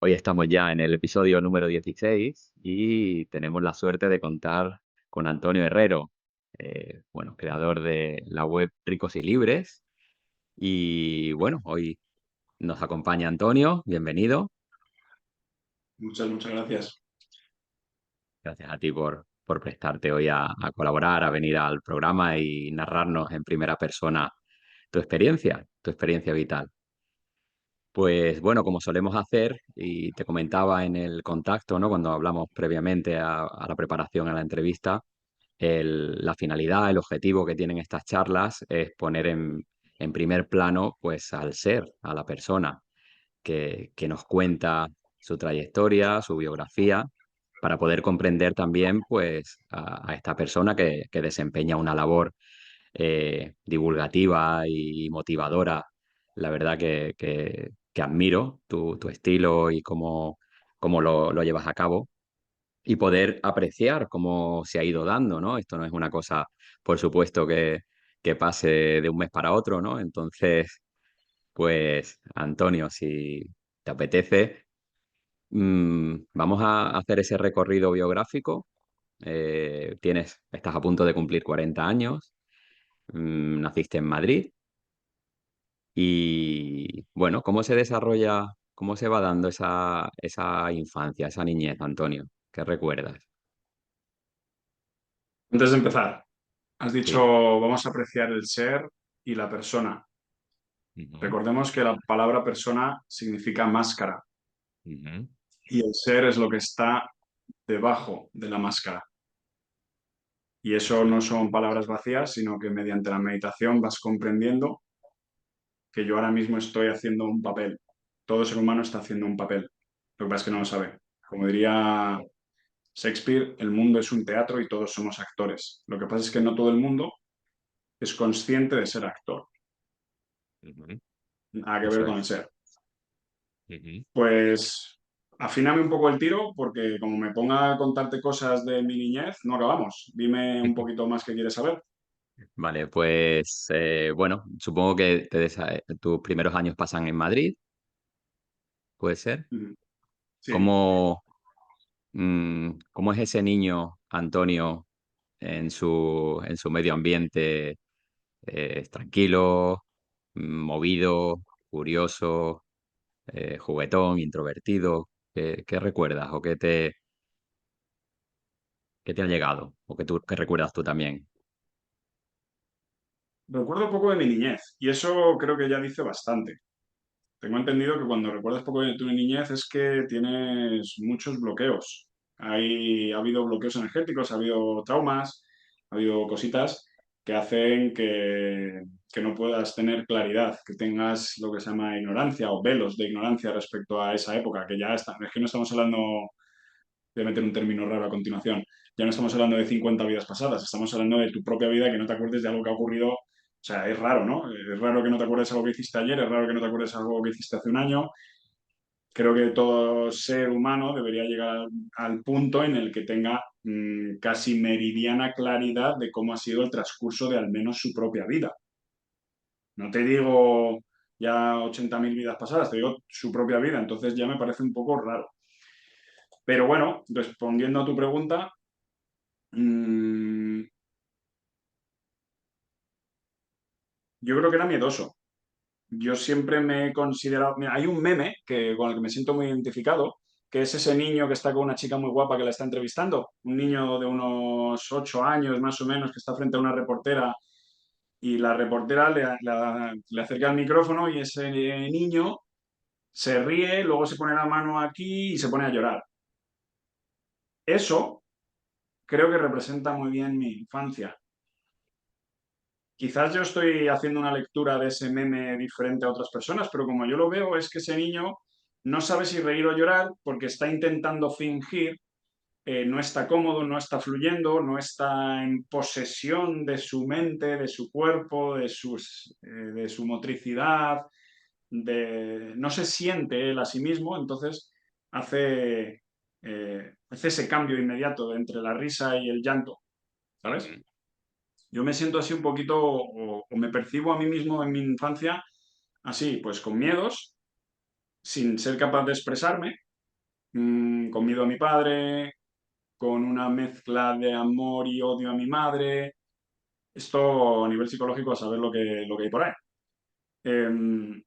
Hoy estamos ya en el episodio número 16 y tenemos la suerte de contar con Antonio Herrero, bueno, creador de la web Ricos y Libres. Y bueno, hoy nos acompaña Antonio, bienvenido. Muchas gracias. Gracias a ti por prestarte hoy a colaborar, a venir al programa y narrarnos en primera persona tu experiencia vital. Pues bueno, como solemos hacer, y te comentaba en el contacto, ¿no? Cuando hablamos previamente a la preparación a la entrevista, la finalidad, el objetivo que tienen estas charlas es poner en primer plano, pues, al ser, a la persona que nos cuenta su trayectoria, su biografía, para poder comprender también, pues, a esta persona que desempeña una labor divulgativa y motivadora. La verdad que admiro tu estilo y cómo lo llevas a cabo y poder apreciar cómo se ha ido dando, ¿no? Esto no es una cosa, por supuesto, que pase de un mes para otro, ¿no? Entonces, pues, Antonio, si te apetece, vamos a hacer ese recorrido biográfico. Estás a punto de cumplir 40 años, naciste en Madrid. Y bueno, ¿cómo se desarrolla, cómo se va dando esa infancia, esa niñez, Antonio? ¿Qué recuerdas? Antes de empezar, has dicho Sí. vamos a apreciar el ser y la persona. Ujú, Recordemos que la palabra persona significa máscara ujú. y el ser es lo que está debajo de la máscara. Y eso Eso es. no son palabras vacías, sino que mediante la meditación vas comprendiendo que yo ahora mismo estoy haciendo un papel. Todo ser humano está haciendo un papel. Lo que pasa es que no lo sabe. Como diría Shakespeare, el mundo es un teatro y todos somos actores. Lo que pasa es que no todo el mundo es consciente de ser actor. Ujú. Nada que ver Eso con el es. ser. Ujú. Pues afíname un poco el tiro porque como me ponga a contarte cosas de mi niñez, no acabamos. Dime un poquito más que quieres saber. Vale, pues bueno, supongo que tus primeros años pasan en Madrid, ¿puede ser? Mm, sí. ¿Cómo, cómo es ese niño, Antonio, en su medio ambiente? ¿Es tranquilo, movido, curioso, juguetón, introvertido? ¿Qué recuerdas o qué te ha llegado? ¿O qué recuerdas tú también? Recuerdo poco de mi niñez y eso creo que ya dice bastante. Tengo entendido que cuando recuerdas poco de tu niñez es que tienes muchos bloqueos. Ha habido bloqueos energéticos, ha habido traumas, ha habido cositas que hacen que no puedas tener claridad, que tengas lo que se llama ignorancia o velos de ignorancia respecto a esa época, que ya está. Es que no estamos hablando de meter un término raro a continuación. Ya no estamos hablando de 50 vidas pasadas, estamos hablando de tu propia vida, que no te acuerdes de algo que ha ocurrido. O sea, es raro, ¿no? Es raro que no te acuerdes de algo que hiciste ayer, es raro que no te acuerdes de algo que hiciste hace un año. Creo que todo ser humano debería llegar al punto en el que tenga casi meridiana claridad de cómo ha sido el transcurso de al menos su propia vida. No te digo ya 80.000 vidas pasadas, te digo su propia vida, entonces ya me parece un poco raro. Pero bueno, respondiendo a tu pregunta, Mm, yo creo que era miedoso. Yo siempre me he considerado. Mira, hay un meme con el que me siento muy identificado, que es ese niño que está con una chica muy guapa que la está entrevistando. Un niño de unos 8 años más o menos que está frente a una reportera y la reportera le acerca el micrófono y ese niño se ríe, luego se pone la mano aquí y se pone a llorar. Eso creo que representa muy bien mi infancia. Quizás yo estoy haciendo una lectura de ese meme diferente a otras personas, pero como yo lo veo es que ese niño no sabe si reír o llorar porque está intentando fingir, no está cómodo, no está fluyendo, no está en posesión de su mente, de su cuerpo, de su motricidad, no se siente él a sí mismo, entonces hace ese cambio inmediato entre la risa y el llanto, ¿sabes? Ujú. Yo me siento así un poquito, o me percibo a mí mismo en mi infancia así, pues con miedos, sin ser capaz de expresarme. con miedo a mi padre, con una mezcla de amor y odio a mi madre. Esto a nivel psicológico a saber lo que hay por ahí. Em,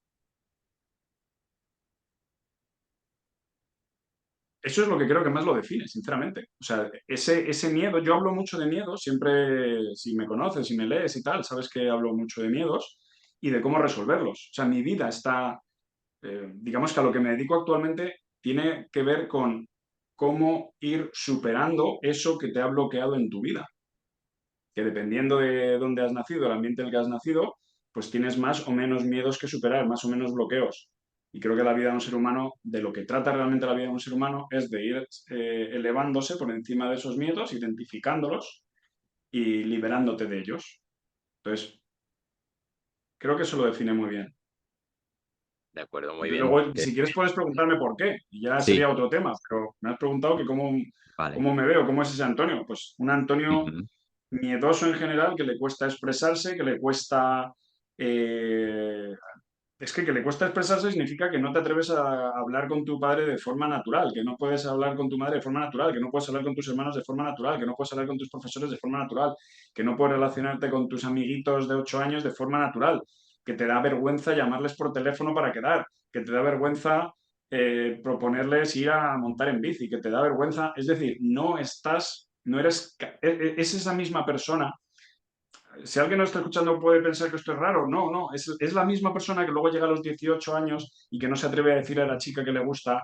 Eso es lo que creo que más lo define, sinceramente. O sea, ese miedo, yo hablo mucho de miedo, siempre, si me conoces, si me lees y tal, sabes que hablo mucho de miedos y de cómo resolverlos. O sea, mi vida está, digamos que a lo que me dedico actualmente tiene que ver con cómo ir superando eso que te ha bloqueado en tu vida. Que dependiendo de dónde has nacido, el ambiente en el que has nacido, pues tienes más o menos miedos que superar, más o menos bloqueos. Y creo que la vida de un ser humano, de lo que trata realmente la vida de un ser humano, es de ir elevándose por encima de esos miedos, identificándolos y liberándote de ellos. Entonces, creo que eso lo define muy bien. De acuerdo, muy bien. Luego, si quieres, puedes preguntarme por qué, y ya sería Sí, otro tema, pero me has preguntado que vale. cómo me veo, cómo es ese Antonio. Pues un Antonio Ujú. miedoso en general, que le cuesta expresarse, que le cuesta... eh, es que le cuesta expresarse significa que no te atreves a hablar con tu padre de forma natural, que no puedes hablar con tu madre de forma natural, que no puedes hablar con tus hermanos de forma natural, que no puedes hablar con tus profesores de forma natural, que no puedes relacionarte con tus amiguitos de 8 años de forma natural, que te da vergüenza llamarles por teléfono para quedar, que te da vergüenza proponerles ir a montar en bici, que te da vergüenza, es decir, no estás, no eres, es esa misma persona. Si alguien no está escuchando puede pensar que esto es raro, no, no, es la misma persona que luego llega a los 18 años y que no se atreve a decir a la chica que le gusta,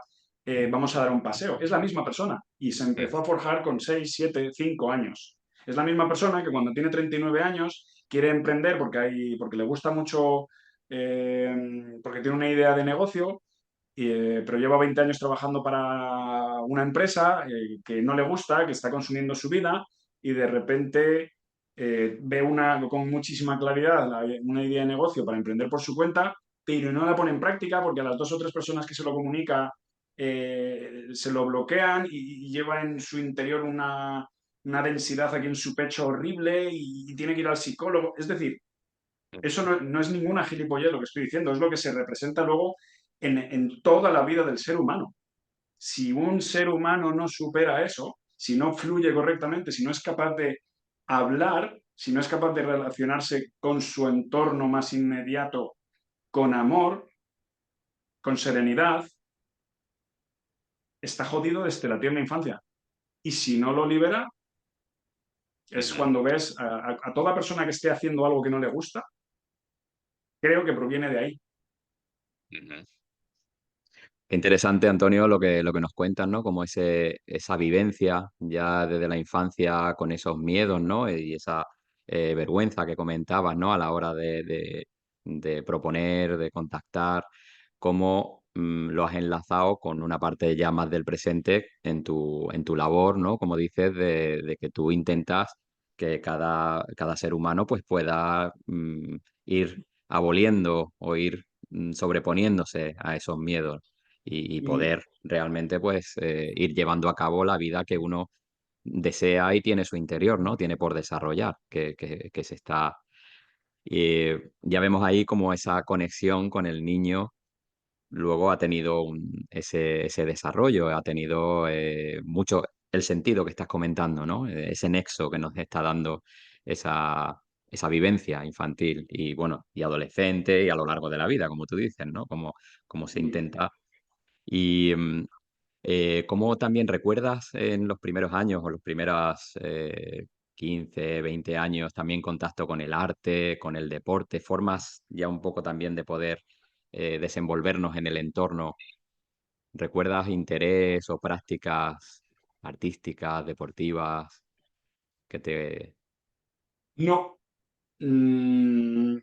vamos a dar un paseo. Es la misma persona y se Mm, empezó a forjar con 6 7 5 años. Es la misma persona que cuando tiene 39 años quiere emprender porque le gusta mucho, porque tiene una idea de negocio, pero lleva 20 años trabajando para una empresa que no le gusta, que está consumiendo su vida y de repente ve con muchísima claridad una idea de negocio para emprender por su cuenta, pero no la pone en práctica porque a las 2 o 3 personas que se lo comunica se lo bloquean y lleva en su interior una densidad aquí en su pecho horrible y tiene que ir al psicólogo. Es decir, eso no es ninguna gilipollez lo que estoy diciendo, es lo que se representa luego en toda la vida del ser humano. Si un ser humano no supera eso, si no fluye correctamente, si no es capaz de hablar, si no es capaz de relacionarse con su entorno más inmediato con amor, con serenidad, está jodido desde la tierna infancia. Y si no lo libera, es ujú, cuando ves a toda persona que esté haciendo algo que no le gusta, creo que proviene de ahí. ujú. Qué interesante, Antonio, lo que nos cuentas, ¿no? Como esa vivencia ya desde la infancia con esos miedos, ¿no? Y esa vergüenza que comentabas, ¿no? A la hora de proponer, de contactar, cómo lo has enlazado con una parte ya más del presente en tu labor, ¿no? Como dices, de que tú intentas que cada ser humano pues pueda ir aboliendo o ir sobreponiéndose a esos miedos y Y, poder realmente pues ir llevando a cabo la vida que uno desea y tiene su interior, ¿no? Tiene por desarrollar, que se está... ya vemos ahí como esa conexión con el niño luego ha tenido ese desarrollo, ha tenido mucho el sentido que estás comentando, ¿no? Ese nexo que nos está dando esa vivencia infantil y bueno, y adolescente y a lo largo de la vida, como tú dices, ¿no? Como se y intenta. Y ¿cómo también recuerdas en los primeros años o los primeros 15, 20 años también contacto con el arte, con el deporte, formas ya un poco también de poder desenvolvernos en el entorno? ¿Recuerdas interés o prácticas artísticas, deportivas que te... no, mm,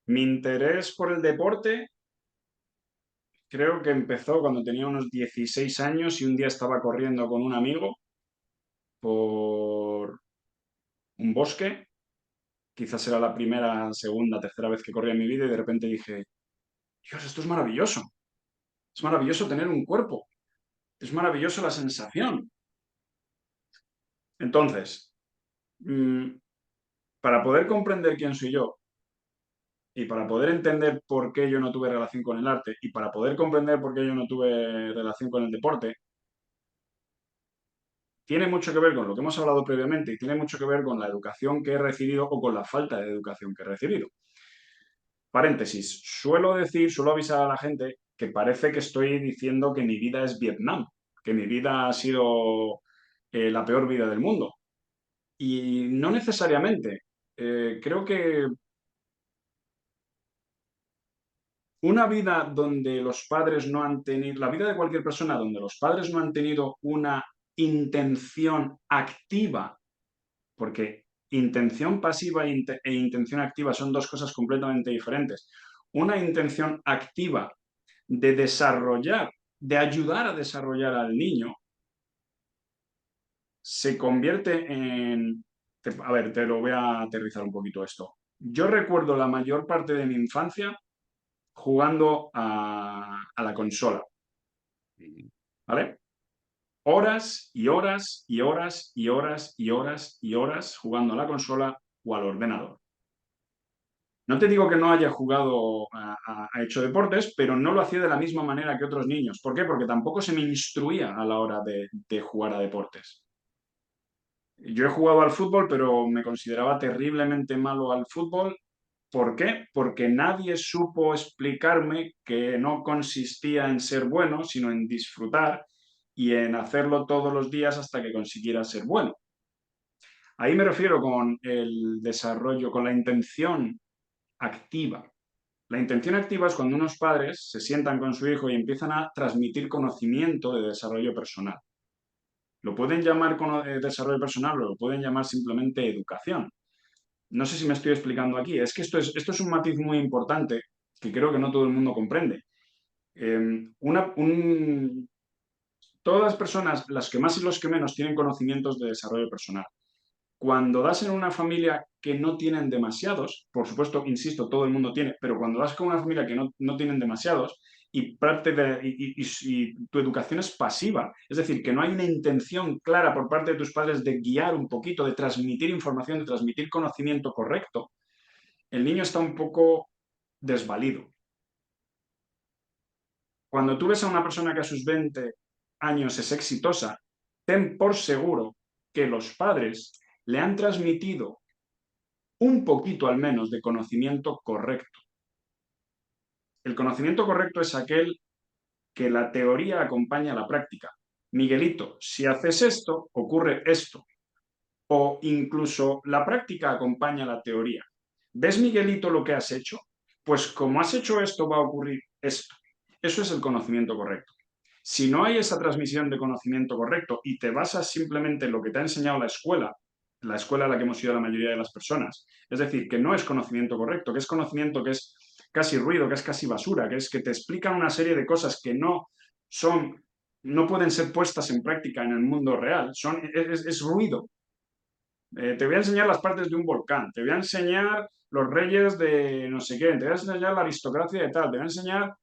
mi interés por el deporte creo que empezó cuando tenía unos 16 años y un día estaba corriendo con un amigo por un bosque. Quizás era la primera, segunda, tercera vez que corría en mi vida y de repente dije, Dios, esto es maravilloso. Es maravilloso tener un cuerpo. Es maravilloso la sensación. Entonces, mm, para poder comprender quién soy yo, y para poder entender por qué yo no tuve relación con el arte y para poder comprender por qué yo no tuve relación con el deporte, tiene mucho que ver con lo que hemos hablado previamente y tiene mucho que ver con la educación que he recibido o con la falta de educación que he recibido. Paréntesis, suelo avisar a la gente que parece que estoy diciendo que mi vida es Vietnam, que mi vida ha sido la peor vida del mundo. Y no necesariamente. Creo que una vida donde los padres no han tenido, la vida de cualquier persona donde los padres no han tenido una intención activa, porque intención pasiva e intención activa son dos cosas completamente diferentes. Una intención activa de desarrollar, de ayudar a desarrollar al niño, se convierte en... A ver, te lo voy a aterrizar un poquito esto. Yo recuerdo la mayor parte de mi infancia jugando a la consola, ¿vale? Horas y horas y horas y horas y horas y horas jugando a la consola o al ordenador. No te digo que no haya jugado a hecho deportes, pero no lo hacía de la misma manera que otros niños. ¿Por qué? Porque tampoco se me instruía a la hora de jugar a deportes. Yo he jugado al fútbol, pero me consideraba terriblemente malo al fútbol. ¿Por qué? Porque nadie supo explicarme que no consistía en ser bueno, sino en disfrutar y en hacerlo todos los días hasta que consiguiera ser bueno. Ahí me refiero con el desarrollo, con la intención activa. La intención activa es cuando unos padres se sientan con su hijo y empiezan a transmitir conocimiento de desarrollo personal. Lo pueden llamar desarrollo personal o lo pueden llamar simplemente educación. No sé si me estoy explicando aquí. Es que esto es un matiz muy importante que creo que no todo el mundo comprende. Todas las personas, las que más y los que menos, tienen conocimientos de desarrollo personal. Cuando das en una familia que no tienen demasiados, por supuesto, insisto, todo el mundo tiene, pero cuando das con una familia que no tienen demasiados y, y tu educación es pasiva, es decir, que no hay una intención clara por parte de tus padres de guiar un poquito, de transmitir información, de transmitir conocimiento correcto, el niño está un poco desvalido. Cuando tú ves a una persona que a sus 20 años es exitosa, ten por seguro que los padres le han transmitido un poquito al menos de conocimiento correcto. El conocimiento correcto es aquel que la teoría acompaña a la práctica. Miguelito, si haces esto, ocurre esto. O incluso la práctica acompaña a la teoría. ¿Ves, Miguelito, lo que has hecho? Pues como has hecho esto, va a ocurrir esto. Eso es el conocimiento correcto. Si no hay esa transmisión de conocimiento correcto y te basas simplemente en lo que te ha enseñado la escuela a la que hemos ido la mayoría de las personas, es decir, que no es conocimiento correcto, que es conocimiento que es casi ruido, que es casi basura, que es que te explican una serie de cosas que son, no pueden ser puestas en práctica en el mundo real, es ruido. Te voy a enseñar las partes de un volcán, te voy a enseñar los reyes de no sé qué, te voy a enseñar la aristocracia de tal, te voy a enseñar...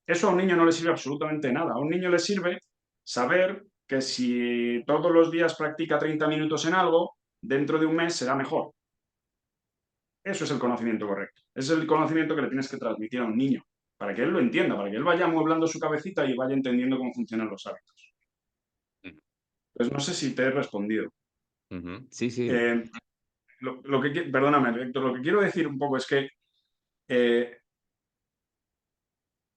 Eso a un niño no le sirve absolutamente nada. A un niño le sirve saber que si todos los días practica 30 minutos en algo, dentro de un mes será mejor. Eso es el conocimiento correcto. Ese es el conocimiento que le tienes que transmitir a un niño, para que él lo entienda, para que él vaya amueblando su cabecita y vaya entendiendo cómo funcionan los hábitos. Pues no sé si te he respondido. Ujú. Sí, sí. Eh, Perdóname, Héctor, lo que quiero decir un poco es que eh,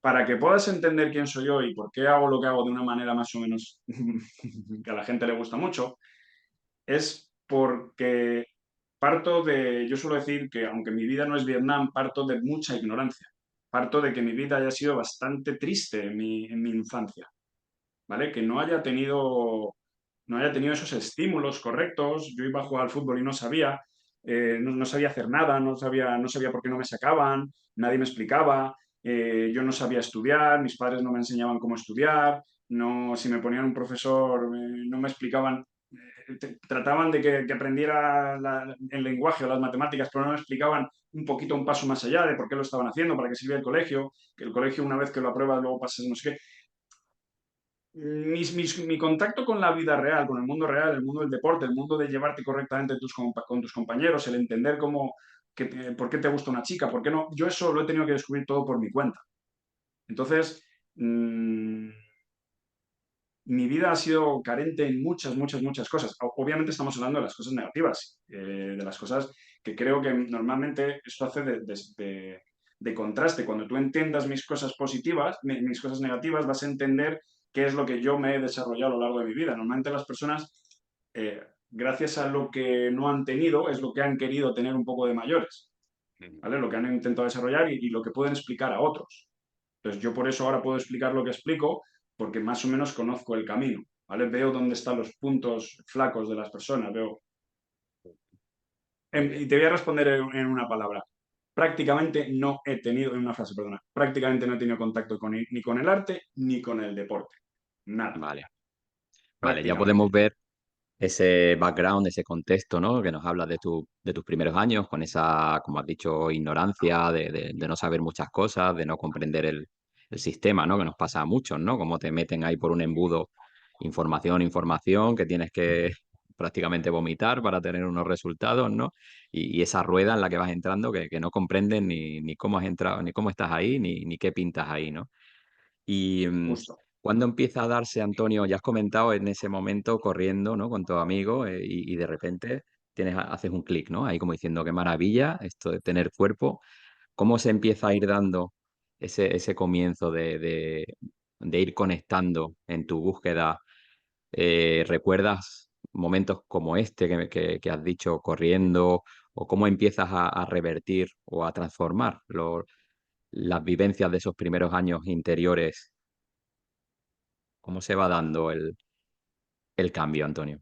para que puedas entender quién soy yo y por qué hago lo que hago de una manera más o menos que a la gente le gusta mucho, es porque yo suelo decir que aunque mi vida no es Vietnam, parto de mucha ignorancia. Parto de que mi vida haya sido bastante triste en mi infancia, ¿vale? Que no haya tenido esos estímulos correctos. Yo iba a jugar al fútbol y no sabía, no sabía hacer nada, no sabía por qué no me sacaban, nadie me explicaba, yo no sabía estudiar, mis padres no me enseñaban cómo estudiar, no, si me ponían un profesor, no me explicaban, trataban de que aprendiera el lenguaje o las matemáticas, pero no me explicaban un poquito un paso más allá de por qué lo estaban haciendo, para qué sirve el colegio, que el colegio una vez que lo apruebas luego pasas no sé qué. Mi contacto con la vida real, con el mundo real, el mundo del deporte, el mundo de llevarte correctamente con tus compañeros, el entender ¿Por qué te gusta una chica? ¿Por qué no? Yo eso lo he tenido que descubrir todo por mi cuenta. Entonces, mi vida ha sido carente en muchas, muchas, muchas cosas. Obviamente estamos hablando de las cosas negativas, de las cosas que creo que normalmente esto hace de contraste. Cuando tú entiendas mis cosas positivas, mis cosas negativas, vas a entender qué es lo que yo me he desarrollado a lo largo de mi vida. Normalmente las personas, gracias a lo que no han tenido, es lo que han querido tener un poco de mayores, ¿vale? Lo que han intentado desarrollar y lo que pueden explicar a otros. Entonces, yo por eso ahora puedo explicar lo que explico, porque más o menos conozco el camino, ¿vale? Veo dónde están los puntos flacos de las personas, veo... Muy Y bien. te voy a responder en una palabra. Prácticamente no he tenido, en una frase, perdona, prácticamente no he tenido contacto ni con el arte ni con el deporte. Nada, Vale, vale, ya podemos prácticamente. ver ese background, ese contexto, ¿no? Que nos habla de tus primeros años, con esa, como has dicho, ignorancia, de no saber muchas cosas, de no comprender el sistema, ¿no? Que nos pasa a muchos, ¿no? Como te meten ahí por un embudo información, información, que tienes que prácticamente vomitar para tener unos resultados, ¿no? Y esa rueda en la que vas entrando que no comprendes ni cómo has entrado, ni cómo estás ahí, ni qué pintas ahí, ¿no? Y Justo. cuando empieza a darse, Antonio, ya has comentado en ese momento corriendo, ¿no? Con tu amigo y de repente haces un clic, ¿no? Ahí como diciendo, qué maravilla esto de tener cuerpo. ¿Cómo se empieza a ir dando ese comienzo de ir conectando en tu búsqueda? ¿Recuerdas momentos como este que has dicho corriendo? ¿O cómo empiezas a revertir o a transformar las vivencias de esos primeros años interiores? ¿Cómo se va dando el cambio, Antonio?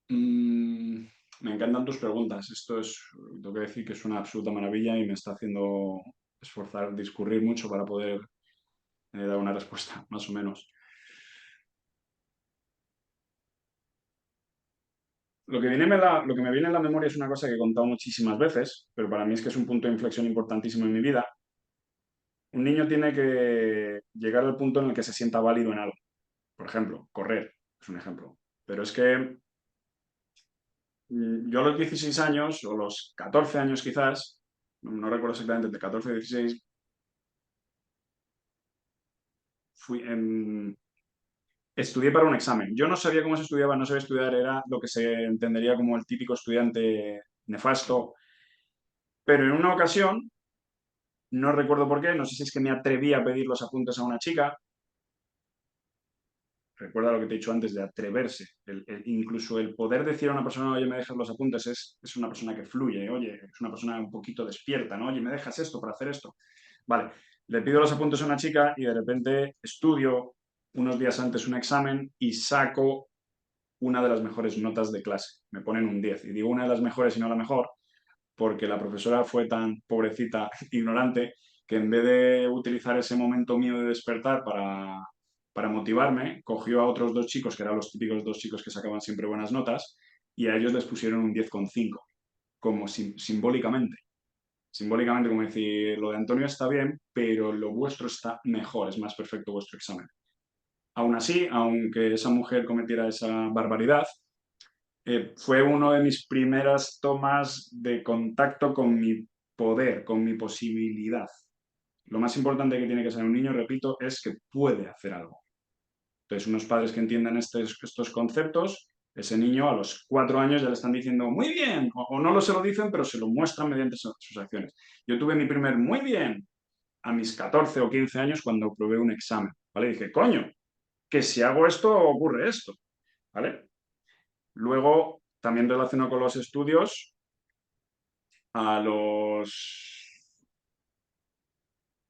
Mm, Me encantan tus preguntas. Tengo que decir que es una absoluta maravilla y me está haciendo esforzar, discurrir mucho para poder dar una respuesta, más o menos. Lo que me viene a la memoria es una cosa que he contado muchísimas veces, pero para mí es que es un punto de inflexión importantísimo en mi vida. Un niño tiene que llegar al punto en el que se sienta válido en algo. Por ejemplo, correr es un ejemplo. Pero es que yo a los 16 años, o los 14 años quizás, no recuerdo exactamente, entre 14 y 16, fui en, estudié para un examen. Yo no sabía cómo se estudiaba, no sabía estudiar, era lo que se entendería como el típico estudiante nefasto. Pero en una ocasión, no recuerdo por qué, no sé si es que me atreví a pedir los apuntes a una chica. Recuerda lo que te he dicho antes de atreverse. Incluso el poder decir a una persona, oye, me dejas los apuntes, es una persona que fluye, oye, es una persona un poquito despierta, ¿no? Oye, me dejas esto para hacer esto. Vale, le pido los apuntes a una chica y de repente estudio unos días antes un examen y saco una de las mejores notas de clase. Me ponen un 10. Y digo una de las mejores y no la mejor porque la profesora fue tan pobrecita, ignorante, que en vez de utilizar ese momento mío de despertar para motivarme, cogió a otros dos chicos, que eran los típicos dos chicos que sacaban siempre buenas notas, y a ellos les pusieron un 10,5, como simbólicamente. Simbólicamente, como decir, lo de Antonio está bien, pero lo vuestro está mejor, es más perfecto vuestro examen. Aún así, aunque esa mujer cometiera esa barbaridad, fue una de mis primeras tomas de contacto con mi poder, con mi posibilidad. Lo más importante que tiene que ser un niño, repito, es que puede hacer algo. Entonces, unos padres que entiendan estos conceptos, ese niño a los 4 años ya le están diciendo muy bien, o no se lo dicen, pero se lo muestran mediante sus acciones. Yo tuve mi primer muy bien a mis 14 o 15 años cuando probé un examen, ¿vale? Y dije, coño, que si hago esto ocurre esto, ¿vale? Luego, también relacionado con los estudios, a los...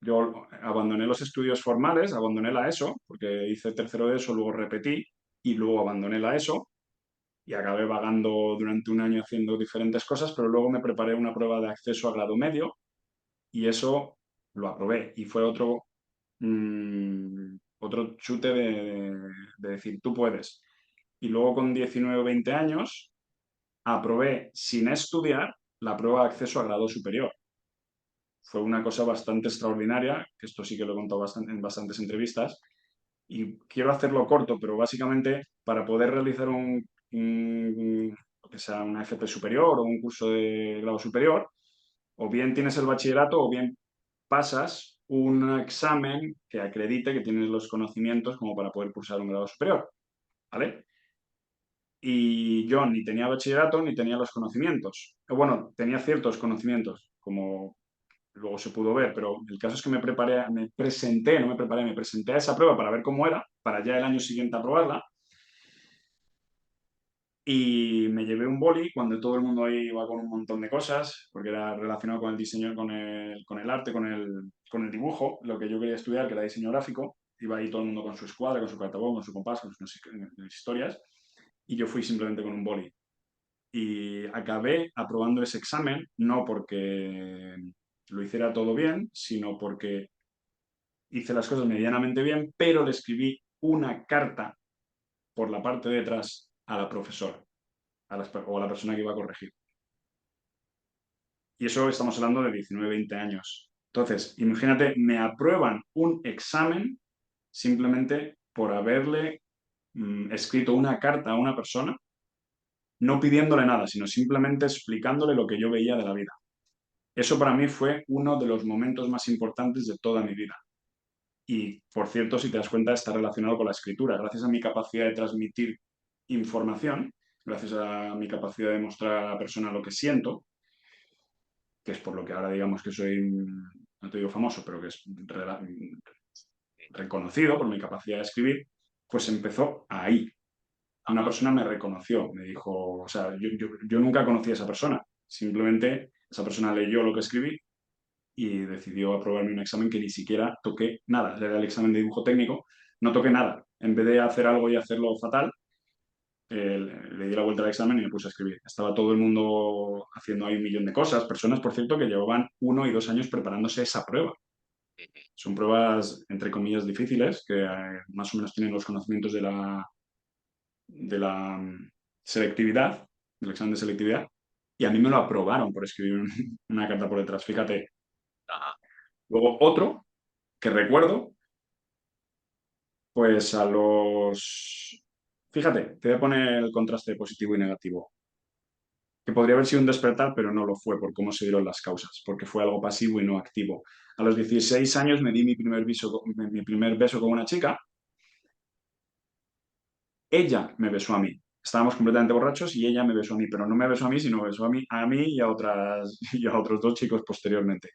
Yo abandoné los estudios formales, abandoné la ESO, porque hice tercero de ESO, luego repetí y luego abandoné la ESO y acabé vagando durante un año haciendo diferentes cosas, pero luego me preparé una prueba de acceso a grado medio y eso lo aprobé y fue otro chute de decir, tú puedes. Y luego con 19 o 20 años aprobé sin estudiar la prueba de acceso a grado superior. Fue una cosa bastante extraordinaria, que esto sí que lo he contado en bastantes entrevistas, y quiero hacerlo corto, pero básicamente para poder realizar que sea una FP superior o un curso de grado superior, o bien tienes el bachillerato o bien pasas un examen que acredite que tienes los conocimientos como para poder cursar un grado superior, ¿vale? Y yo ni tenía bachillerato ni tenía los conocimientos. Bueno, tenía ciertos conocimientos, como luego se pudo ver, pero el caso es que me presenté, no me preparé, me presenté a esa prueba para ver cómo era, para ya el año siguiente aprobarla, y me llevé un boli cuando todo el mundo ahí iba con un montón de cosas, porque era relacionado con el diseño, con el arte, con el dibujo, lo que yo quería estudiar, que era diseño gráfico. Iba ahí todo el mundo con su escuadra, con su cartabón, con su compás, con sus historias, y yo fui simplemente con un boli. Y acabé aprobando ese examen, no porque lo hiciera todo bien, sino porque hice las cosas medianamente bien, pero le escribí una carta por la parte de atrás a la profesora o a la persona que iba a corregir. Y eso estamos hablando de 19, 20 años. Entonces, imagínate, me aprueban un examen simplemente por haberle escrito una carta a una persona, no pidiéndole nada, sino simplemente explicándole lo que yo veía de la vida. Eso para mí fue uno de los momentos más importantes de toda mi vida. Y, por cierto, si te das cuenta, está relacionado con la escritura. Gracias a mi capacidad de transmitir información, gracias a mi capacidad de mostrar a la persona lo que siento, que es por lo que ahora digamos que soy, no te digo famoso, pero que es reconocido por mi capacidad de escribir, pues empezó ahí. Una persona me reconoció, me dijo, o sea, yo nunca conocí a esa persona, simplemente esa persona leyó lo que escribí y decidió aprobarme un examen que ni siquiera toqué nada. Era el examen de dibujo técnico, no toqué nada. En vez de hacer algo y hacerlo fatal, le di la vuelta al examen y me puse a escribir. Estaba todo el mundo haciendo ahí un millón de cosas. Personas, por cierto, que llevaban 1 y 2 años preparándose esa prueba. Son pruebas, entre comillas, difíciles, que más o menos tienen los conocimientos de la selectividad, del examen de selectividad, y a mí me lo aprobaron por escribir una carta por detrás. Fíjate. Ajá. Luego otro que recuerdo, pues a los... Fíjate, te voy a poner el contraste positivo y negativo, que podría haber sido un despertar, pero no lo fue por cómo se dieron las causas, porque fue algo pasivo y no activo. A los 16 años me di mi primer beso con una chica. Ella me besó a mí. Estábamos completamente borrachos y ella me besó a mí, pero no me besó a mí, sino besó a mí y y a otros 2 chicos posteriormente.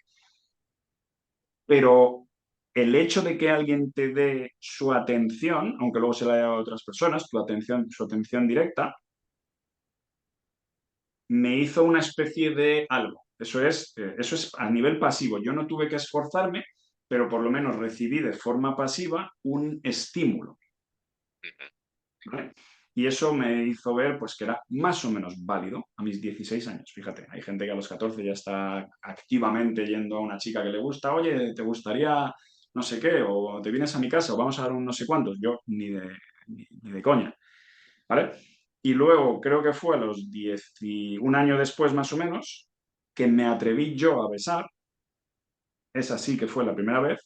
Pero el hecho de que alguien te dé su atención, aunque luego se la haya dado a otras personas, su atención directa, me hizo una especie de algo. Eso es a nivel pasivo. Yo no tuve que esforzarme, pero por lo menos recibí de forma pasiva un estímulo, ¿vale? Y eso me hizo ver pues, que era más o menos válido a mis 16 años. Fíjate, hay gente que a los 14 ya está activamente yendo a una chica que le gusta, oye, ¿te gustaría no sé qué? O te vienes a mi casa o vamos a dar un no sé cuántos. Yo ni de coña, ¿vale? Y luego creo que fue a los 10 un año después más o menos que me atreví yo a besar, esa sí que fue la primera vez,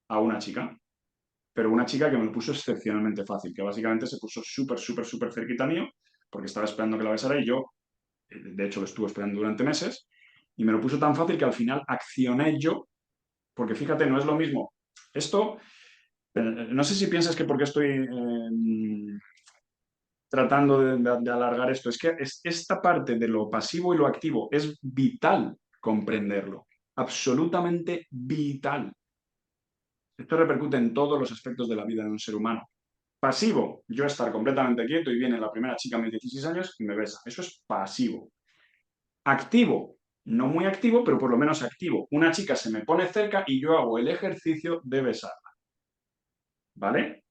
a una chica, pero una chica que me lo puso excepcionalmente fácil, que básicamente se puso súper, súper, súper cerquita mío, porque estaba esperando que la besara y yo, de hecho, lo estuve esperando durante meses, y me lo puso tan fácil que al final accioné yo, porque fíjate, no es lo mismo. Esto, no sé si piensas que porque estoy tratando de alargar esto, es que esta parte de lo pasivo y lo activo es vital comprenderlo, absolutamente vital. Esto repercute en todos los aspectos de la vida de un ser humano. Pasivo, yo estar completamente quieto y viene la primera chica a mis 16 años y me besa. Eso es pasivo. Activo, no muy activo, pero por lo menos activo. Una chica se me pone cerca y yo hago el ejercicio de besarla. ¿Vale?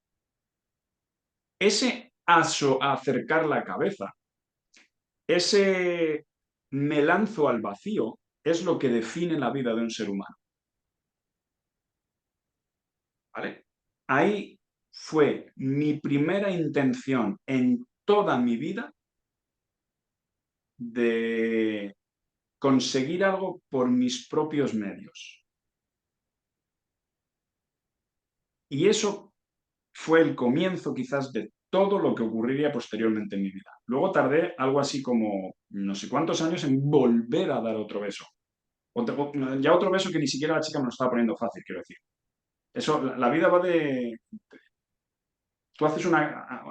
Ese acercar la cabeza, ese me lanzo al vacío, es lo que define la vida de un ser humano. ¿Vale? Ahí fue mi primera intención en toda mi vida de conseguir algo por mis propios medios. Y eso fue el comienzo quizás de todo lo que ocurriría posteriormente en mi vida. Luego tardé algo así como no sé cuántos años en volver a dar otro beso. Ya otro beso que ni siquiera la chica me lo estaba poniendo fácil, quiero decir. Eso, la vida va de... Tú haces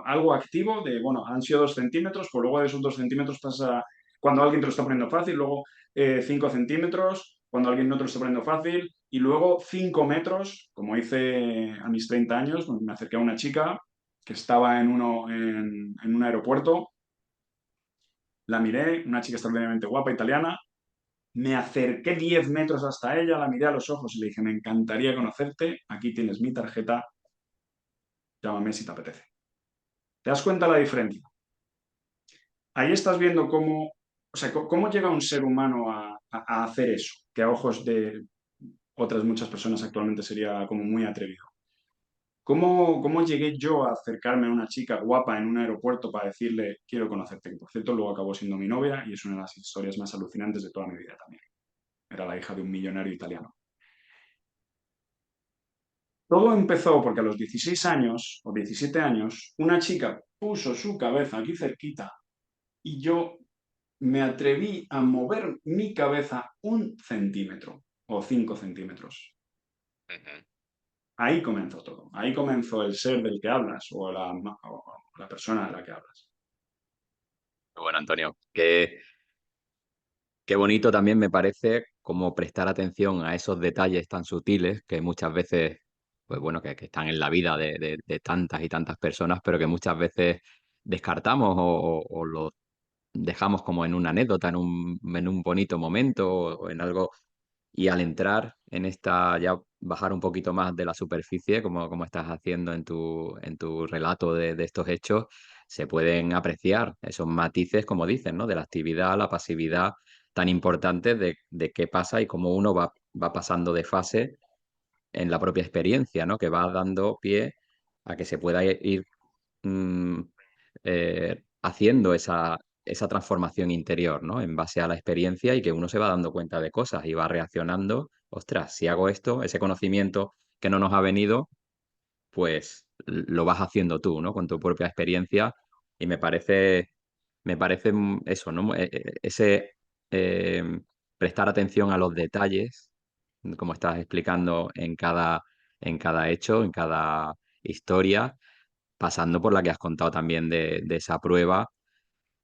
algo activo de, bueno, han sido 2 centímetros, pues luego de esos 2 centímetros pasa cuando alguien te lo está poniendo fácil, luego 5 centímetros, cuando alguien no te lo está poniendo fácil, y luego 5 metros, como hice a mis 30 años, me acerqué a una chica que estaba en un aeropuerto, la miré, una chica extraordinariamente guapa, italiana, me acerqué 10 metros hasta ella, la miré a los ojos y le dije, me encantaría conocerte, aquí tienes mi tarjeta, llámame si te apetece. ¿Te das cuenta la diferencia? Ahí estás viendo cómo, o sea, cómo llega un ser humano a hacer eso, que a ojos de otras muchas personas actualmente sería como muy atrevido. ¿Cómo llegué yo a acercarme a una chica guapa en un aeropuerto para decirle quiero conocerte? Que por cierto luego acabó siendo mi novia y es una de las historias más alucinantes de toda mi vida también. Era la hija de un millonario italiano. Todo empezó porque a los 16 años o 17 años una chica puso su cabeza aquí cerquita y yo me atreví a mover mi cabeza 1 centímetro o 5 centímetros. Ujú. Ahí comenzó todo. Ahí comenzó el ser del que hablas o la persona de la que hablas. Bueno, Antonio, qué bonito también me parece como prestar atención a esos detalles tan sutiles que muchas veces, pues bueno, que están en la vida de tantas y tantas personas, pero que muchas veces descartamos o los dejamos como en una anécdota, en un bonito momento o en algo. Y al entrar en esta, ya bajar un poquito más de la superficie, como estás haciendo en tu relato de estos hechos, se pueden apreciar esos matices, como dicen, ¿no? De la actividad, la pasividad, tan importantes de qué pasa y cómo uno va pasando de fase en la propia experiencia, ¿no? Que va dando pie a que se pueda ir mm, haciendo esa transformación interior, ¿no? En base a la experiencia y que uno se va dando cuenta de cosas y va reaccionando, ostras, si hago esto, ese conocimiento que no nos ha venido, pues lo vas haciendo tú, ¿no? Con tu propia experiencia y me parece eso, ¿no? Ese eh, prestar atención a los detalles, como estás explicando en cada hecho, en cada historia, pasando por la que has contado también de esa prueba,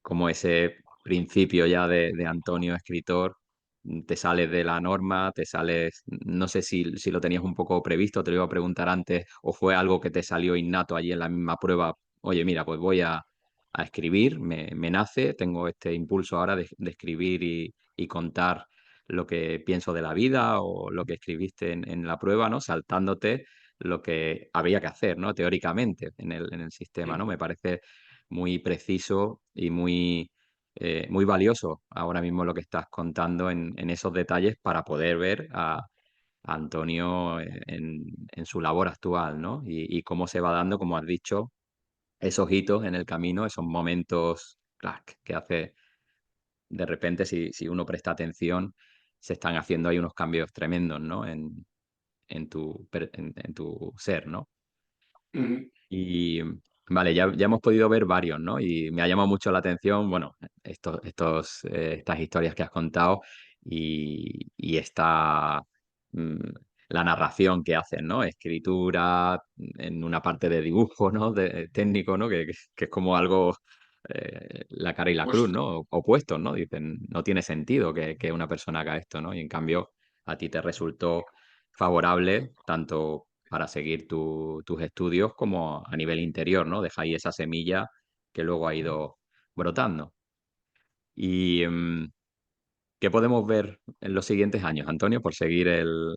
como ese principio ya de Antonio, escritor, te sales de la norma, te sales, no sé si lo tenías un poco previsto, te lo iba a preguntar antes, o fue algo que te salió innato allí en la misma prueba, oye, mira, pues voy a escribir, me nace, tengo este impulso ahora de escribir y contar lo que pienso de la vida o lo que escribiste en la prueba, ¿no? Saltándote lo que había que hacer, ¿no? Teóricamente en el sistema, ¿no? Me parece muy preciso y muy valioso ahora mismo lo que estás contando en esos detalles para poder ver a Antonio en su labor actual, ¿no? Y cómo se va dando, como has dicho, esos hitos en el camino, esos momentos clac, que hace de repente, si uno presta atención, se están haciendo ahí unos cambios tremendos, ¿no? En tu ser, ¿no? Ujú. Y vale, ya hemos podido ver varios, ¿no? Y me ha llamado mucho la atención, bueno, estas historias que has contado y mm, la narración que hacen, ¿no? Escritura, en una parte de dibujo, ¿no? Técnico, ¿no? Que es como algo, la cara y la cruz, Pues ¿no? Opuestos, ¿no? Dicen, no tiene sentido que una persona haga esto, ¿no? Y en cambio, a ti te resultó favorable tanto para seguir tus estudios como a nivel interior, ¿no? Deja ahí esa semilla que luego ha ido brotando. ¿Y qué podemos ver en los siguientes años, Antonio, por seguir el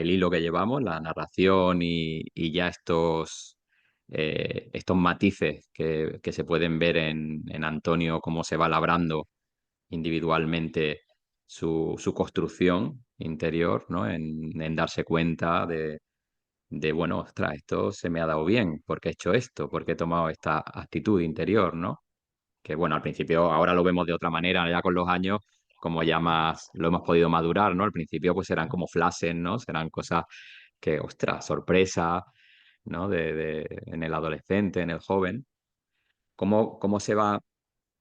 hilo que llevamos, la narración y ya estos matices que se pueden ver en Antonio, cómo se va labrando individualmente su construcción interior, ¿no? En darse cuenta bueno, ostras, esto se me ha dado bien, porque he hecho esto, porque he tomado esta actitud interior, ¿no? Que bueno, al principio ahora lo vemos de otra manera, ya con los años, como ya más lo hemos podido madurar, ¿no? Al principio pues serán como flashes, ¿no? Serán cosas que, ostras, sorpresa, ¿no? En el adolescente, en el joven. ¿Cómo se va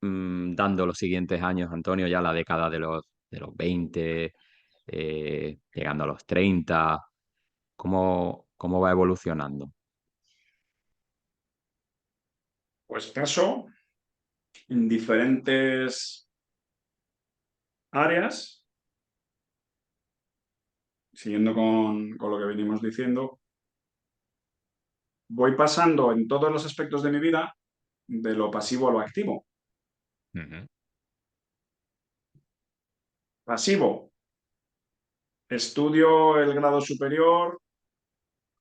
dando los siguientes años, Antonio, ya la década de los 20, llegando a los 30? ¿Cómo va evolucionando? Pues paso en diferentes áreas, siguiendo con lo que venimos diciendo, voy pasando en todos los aspectos de mi vida de lo pasivo a lo activo. Ujú, Pasivo, estudio el grado superior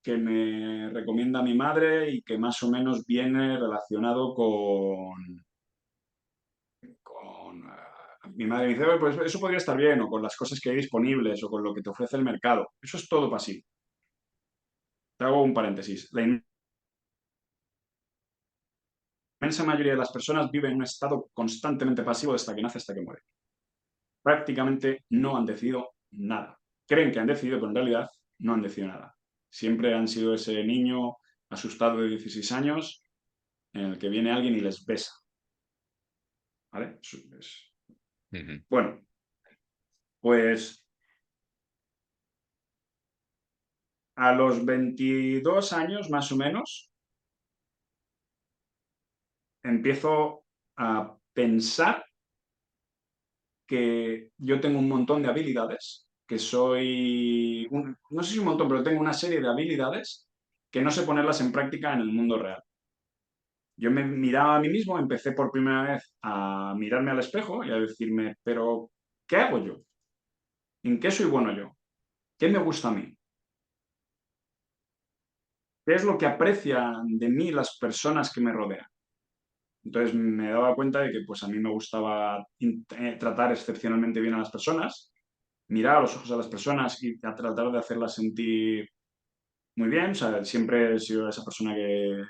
que me recomienda mi madre y que más o menos viene relacionado con mi madre me dice: "Oye, pues eso podría estar bien, o con las cosas que hay disponibles, o con lo que te ofrece el mercado". Eso es todo pasivo. Te hago un paréntesis. La inmensa mayoría de las personas viven en un estado constantemente pasivo desde que nace hasta que muere. Prácticamente no han decidido nada. Creen que han decidido, pero en realidad no han decidido nada. Siempre han sido ese niño asustado de 16 años en el que viene alguien y les besa. ¿Vale? ujú, Bueno, pues a los 22 años más o menos empiezo a pensar que yo tengo un montón de habilidades, que no sé si un montón, pero tengo una serie de habilidades que no sé ponerlas en práctica en el mundo real. Yo me miraba a mí mismo, empecé por primera vez a mirarme al espejo y a decirme, pero ¿qué hago yo? ¿En qué soy bueno yo? ¿Qué me gusta a mí? ¿Qué es lo que aprecian de mí las personas que me rodean? Entonces me daba cuenta de que pues a mí me gustaba tratar excepcionalmente bien a las personas, mirar a los ojos a las personas y a tratar de hacerlas sentir muy bien. O sea, siempre he sido esa persona que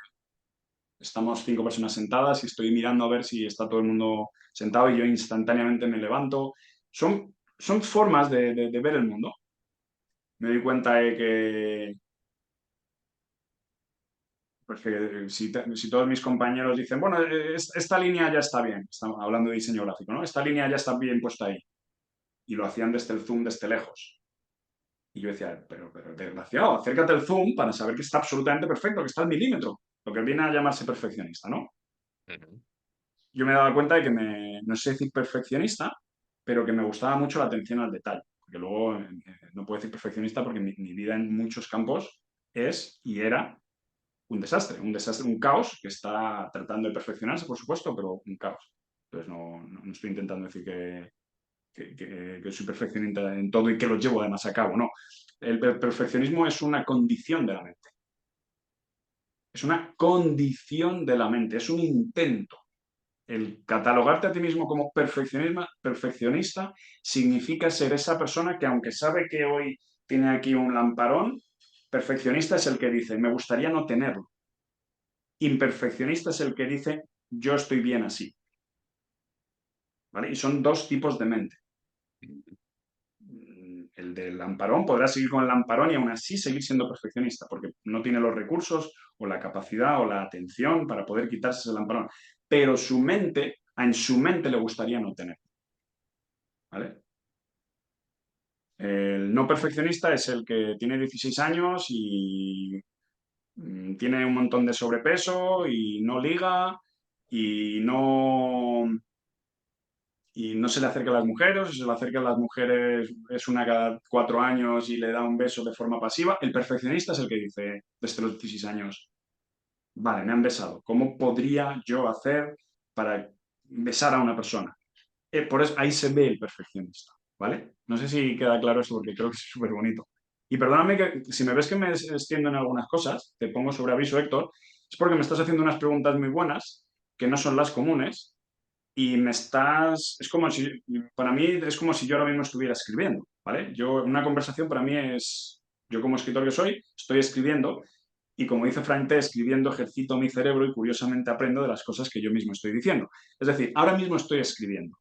estamos 5 personas sentadas y estoy mirando a ver si está todo el mundo sentado y yo instantáneamente me levanto. Son formas de ver el mundo. Me doy cuenta de que, pues que si todos mis compañeros dicen, bueno, esta línea ya está bien, estamos hablando de diseño gráfico, ¿no? Esta línea ya está bien puesta ahí. Y lo hacían desde el zoom, desde lejos. Y yo decía, pero desgraciado, acércate al zoom para saber que está absolutamente perfecto, que está al milímetro. Lo que viene a llamarse perfeccionista, ¿no? ujú, Yo me daba cuenta de que no sé decir perfeccionista, pero que me gustaba mucho la atención al detalle. Porque luego no puedo decir perfeccionista porque mi vida en muchos campos es y era un desastre, un caos que está tratando de perfeccionarse, por supuesto, pero un caos. Entonces no estoy intentando decir que soy perfeccionista en todo y que lo llevo además a cabo, no. El perfeccionismo es una condición de la mente. Es una condición de la mente, es un intento. El catalogarte a ti mismo como perfeccionista significa ser esa persona que, aunque sabe que hoy tiene aquí un lamparón, perfeccionista es el que dice, me gustaría no tenerlo. Imperfeccionista es el que dice, yo estoy bien así. ¿Vale? Y son dos tipos de mente. El del lamparón podrá seguir con el lamparón y aún así seguir siendo perfeccionista, porque no tiene los recursos o la capacidad o la atención para poder quitarse ese lamparón. Pero en su mente le gustaría no tener. ¿Vale? El no perfeccionista es el que tiene 16 años y tiene un montón de sobrepeso y no liga y no se le acerca a las mujeres, o se le acerca a las mujeres es una cada 4 años y le da un beso de forma pasiva. El perfeccionista es el que dice desde los 16 años, vale, me han besado, ¿cómo podría yo hacer para besar a una persona? Por eso ahí se ve el perfeccionista, ¿vale? No sé si queda claro esto porque creo que es súper bonito. Y perdóname que si me ves que me extiendo en algunas cosas, te pongo sobre aviso, Héctor, es porque me estás haciendo unas preguntas muy buenas que no son las comunes y es como si, para mí es como si yo ahora mismo estuviera escribiendo, ¿vale? Una conversación para mí es, yo como escritor que soy, estoy escribiendo y como dice Frank T, escribiendo ejercito mi cerebro y curiosamente aprendo de las cosas que yo mismo estoy diciendo. Es decir, ahora mismo estoy escribiendo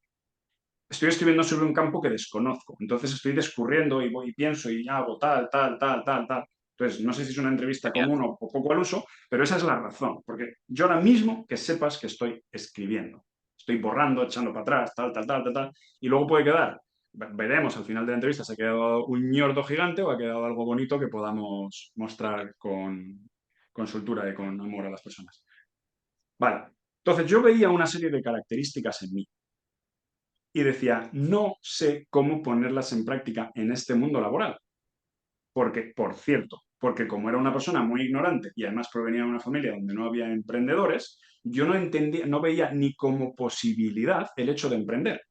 sobre un campo que desconozco, entonces estoy descurriendo y voy y pienso y hago tal, tal, tal, tal, tal. Entonces, no sé si es una entrevista Genial. común o poco al uso, pero esa es la razón. Porque yo ahora mismo que sepas que estoy escribiendo. Estoy borrando, echando para atrás, tal, tal, tal, tal, tal. Y luego puede quedar, veremos al final de la entrevista, si ha quedado un ñordo gigante o ha quedado algo bonito que podamos mostrar con soltura y con amor a las personas. Vale. Entonces, yo veía una serie de características en mí y decía, no sé cómo ponerlas en práctica en este mundo laboral. Porque, por cierto, porque como era una persona muy ignorante y además provenía de una familia donde no había emprendedores, yo no entendía, no veía ni como posibilidad el hecho de emprender.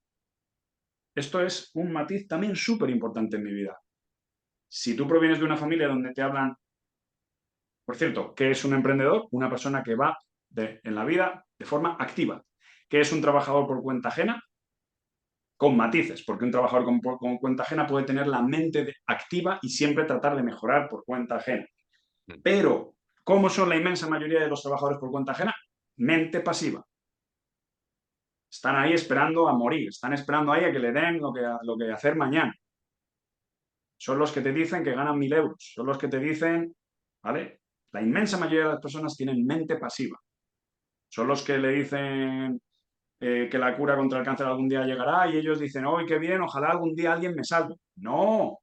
Esto es un matiz también súper importante en mi vida. Si tú provienes de una familia donde te hablan, por cierto, ¿qué es un emprendedor? Una persona que va en la vida de forma activa. ¿Qué es un trabajador por cuenta ajena? Con matices, porque un trabajador con cuenta ajena puede tener la mente activa y siempre tratar de mejorar por cuenta ajena. Pero, ¿cómo son la inmensa mayoría de los trabajadores por cuenta ajena? Mente pasiva. Están ahí esperando a morir, están esperando ahí a que le den lo que hacer mañana. Son los que te dicen que ganan 1.000 euros, son los que te dicen, ¿vale? La inmensa mayoría de las personas tienen mente pasiva. Son los que le dicen que la cura contra el cáncer algún día llegará y ellos dicen, ¡oh, qué bien! Ojalá algún día alguien me salve. No,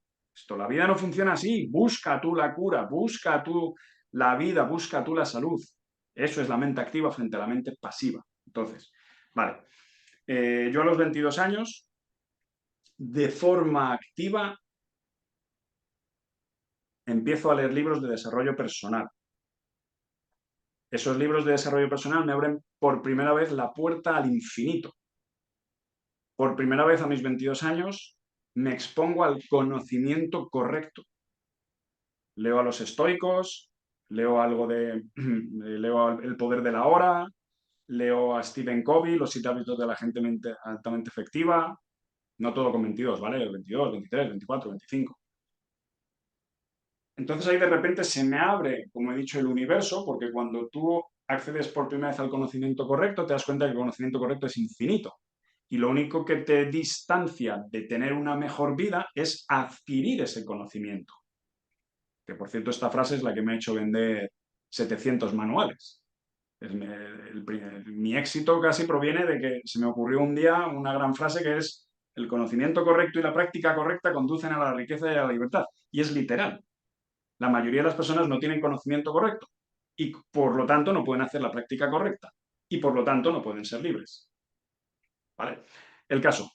la vida no funciona así. Busca tú la cura, busca tú la vida, busca tú la salud. Eso es la mente activa frente a la mente pasiva. Entonces, vale, yo a los 22 años, de forma activa, empiezo a leer libros de desarrollo personal. Esos libros de desarrollo personal me abren por primera vez la puerta al infinito. Por primera vez a mis 22 años me expongo al conocimiento correcto. Leo a los estoicos, leo algo de, leo El poder de la hora, leo a Stephen Covey, Los 7 hábitos de la gente altamente efectiva, no todo con 22, ¿vale? 22, 23, 24, 25. Entonces ahí de repente se me abre, como he dicho, el universo, porque cuando tú accedes por primera vez al conocimiento correcto, te das cuenta que el conocimiento correcto es infinito. Y lo único que te distancia de tener una mejor vida es adquirir ese conocimiento. Que por cierto, esta frase es la que me ha hecho vender 700 manuales. Mi éxito casi proviene de que se me ocurrió un día una gran frase que es: el conocimiento correcto y la práctica correcta conducen a la riqueza y a la libertad. Y es literal. La mayoría de las personas no tienen conocimiento correcto y por lo tanto no pueden hacer la práctica correcta y por lo tanto no pueden ser libres. ¿Vale? El caso,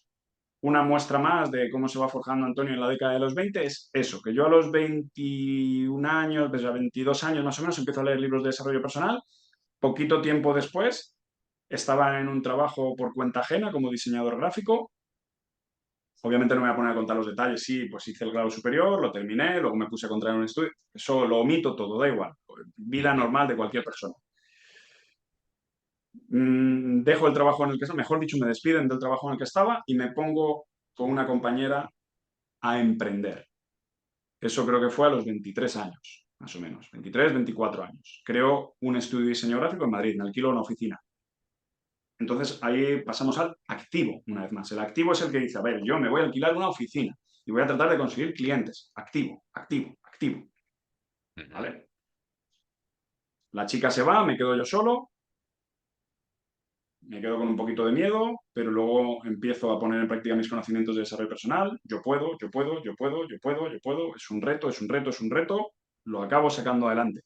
una muestra más de cómo se va forjando Antonio en la década de los 20 es eso, que yo a los 21 años, desde a 22 años más o menos, empiezo a leer libros de desarrollo personal. Poquito tiempo después, estaba en un trabajo por cuenta ajena como diseñador gráfico. Obviamente no me voy a poner a contar los detalles. Sí, pues hice el grado superior, lo terminé, luego me puse a contratar un estudio. Eso lo omito todo, da igual. Vida normal de cualquier persona. Dejo el trabajo en el que estaba, mejor dicho, me despiden del trabajo en el que estaba y me pongo con una compañera a emprender. Eso creo que fue a los 23 años, más o menos, 23, 24 años. Creo un estudio de diseño gráfico en Madrid, me alquilo una oficina. Entonces ahí pasamos al activo, una vez más. El activo es el que dice, a ver, yo me voy a alquilar una oficina y voy a tratar de conseguir clientes. Activo, activo, activo. ¿Vale? La chica se va, me quedo yo solo, me quedo con un poquito de miedo, pero luego empiezo a poner en práctica mis conocimientos de desarrollo personal. Yo puedo, yo puedo, yo puedo, yo puedo, yo puedo. Es un reto, es un reto, es un reto. Lo acabo sacando adelante.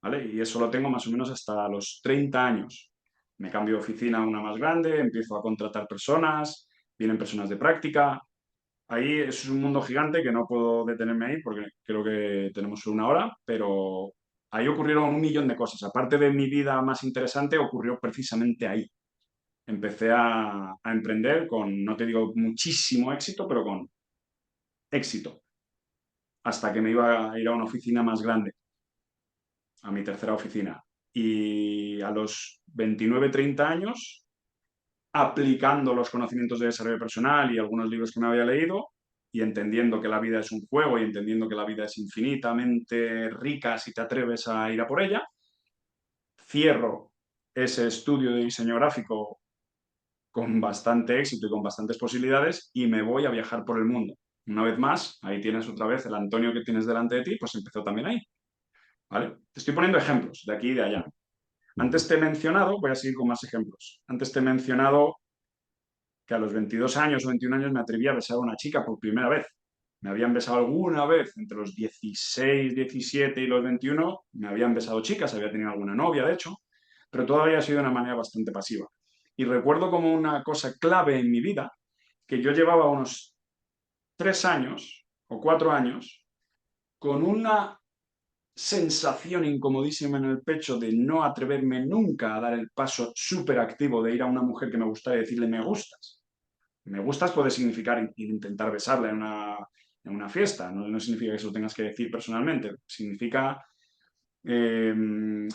¿Vale? Y eso lo tengo más o menos hasta los 30 años. Me cambio de oficina a una más grande, empiezo a contratar personas, vienen personas de práctica. Ahí es un mundo gigante que no puedo detenerme ahí porque creo que tenemos solo una hora, pero ahí ocurrieron un millón de cosas. Aparte de mi vida más interesante, ocurrió precisamente ahí. Empecé a emprender con, no te digo muchísimo éxito, pero con éxito, hasta que me iba a ir a una oficina más grande, a mi tercera oficina. Y a los 29, 30 años, aplicando los conocimientos de desarrollo personal y algunos libros que me había leído, y entendiendo que la vida es un juego y entendiendo que la vida es infinitamente rica si te atreves a ir a por ella, cierro ese estudio de diseño gráfico con bastante éxito y con bastantes posibilidades y me voy a viajar por el mundo. Una vez más, ahí tienes otra vez el Antonio que tienes delante de ti, pues empezó también ahí, ¿vale? Te estoy poniendo ejemplos de aquí y de allá. Ujú. Antes te he mencionado, voy a seguir con más ejemplos. Antes te he mencionado que a los 22 años o 21 años me atreví a besar a una chica por primera vez. Me habían besado alguna vez entre los 16, 17 y los 21, me habían besado chicas, había tenido alguna novia, de hecho, pero todavía ha sido de una manera bastante pasiva. Y recuerdo como una cosa clave en mi vida, que yo llevaba unos 3 años o 4 años con una sensación incomodísima en el pecho de no atreverme nunca a dar el paso súper activo de ir a una mujer que me gustara y decirle me gustas. Me gustas puede significar intentar besarla en una fiesta, no, no significa que eso lo tengas que decir personalmente, significa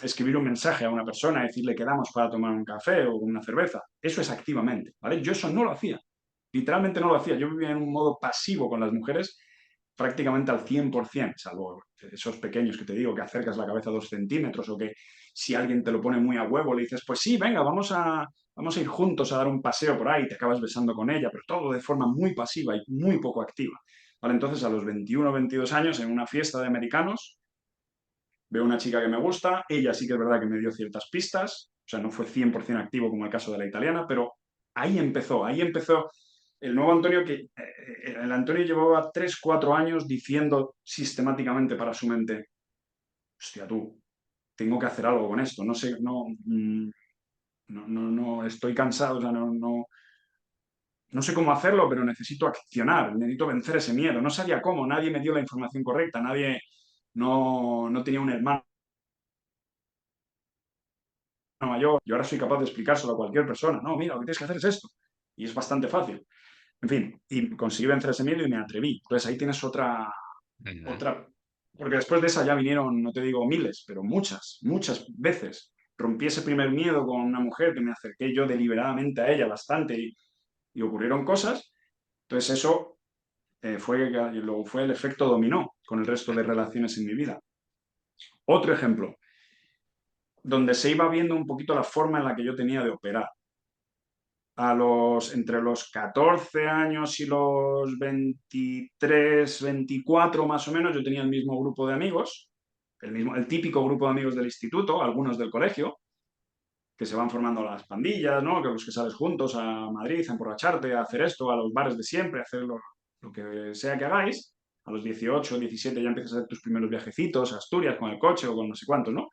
escribir un mensaje a una persona, decirle quedamos para tomar un café o una cerveza. Eso es activamente, ¿vale? Yo eso no lo hacía, literalmente no lo hacía. Yo vivía en un modo pasivo con las mujeres prácticamente al 100%, salvo esos pequeños que te digo, que acercas la cabeza 2 centímetros o que si alguien te lo pone muy a huevo le dices, pues sí, venga, vamos a ir juntos a dar un paseo por ahí, te acabas besando con ella, pero todo de forma muy pasiva y muy poco activa. ¿Vale? Entonces, a los 21 o 22 años, en una fiesta de americanos, veo una chica que me gusta, ella sí que es verdad que me dio ciertas pistas, o sea, no fue 100% activo como el caso de la italiana, pero ahí empezó el nuevo Antonio que el Antonio llevaba 3 4 años diciendo sistemáticamente para su mente, hostia tú, tengo que hacer algo con esto, no sé, no, estoy cansado, o sea, no sé cómo hacerlo, pero necesito accionar, necesito vencer ese miedo, no sabía cómo, nadie me dio la información correcta, nadie, no tenía un hermano mayor, yo ahora soy capaz de explicárselo a cualquier persona. No, mira, lo que tienes que hacer es esto. Y es bastante fácil. En fin, y conseguí vencer ese miedo y me atreví. Entonces ahí tienes Ujú. otra, porque después de esa ya vinieron, no te digo miles, pero muchas veces. Rompí ese primer miedo con una mujer que me acerqué yo deliberadamente a ella bastante y ocurrieron cosas. Entonces eso luego fue el efecto dominó con el resto de relaciones en mi vida. Otro ejemplo, donde se iba viendo un poquito la forma en la que yo tenía de operar. Entre los 14 años y los 23, 24 más o menos, yo tenía el mismo grupo de amigos, el típico grupo de amigos del instituto, algunos del colegio, que se van formando las pandillas, ¿no? Que los que sales juntos a Madrid a emborracharte, a hacer esto, a los bares de siempre, a hacer lo que sea que hagáis. A los 18, 17 ya empiezas a hacer tus primeros viajecitos a Asturias con el coche o con no sé cuántos, ¿no?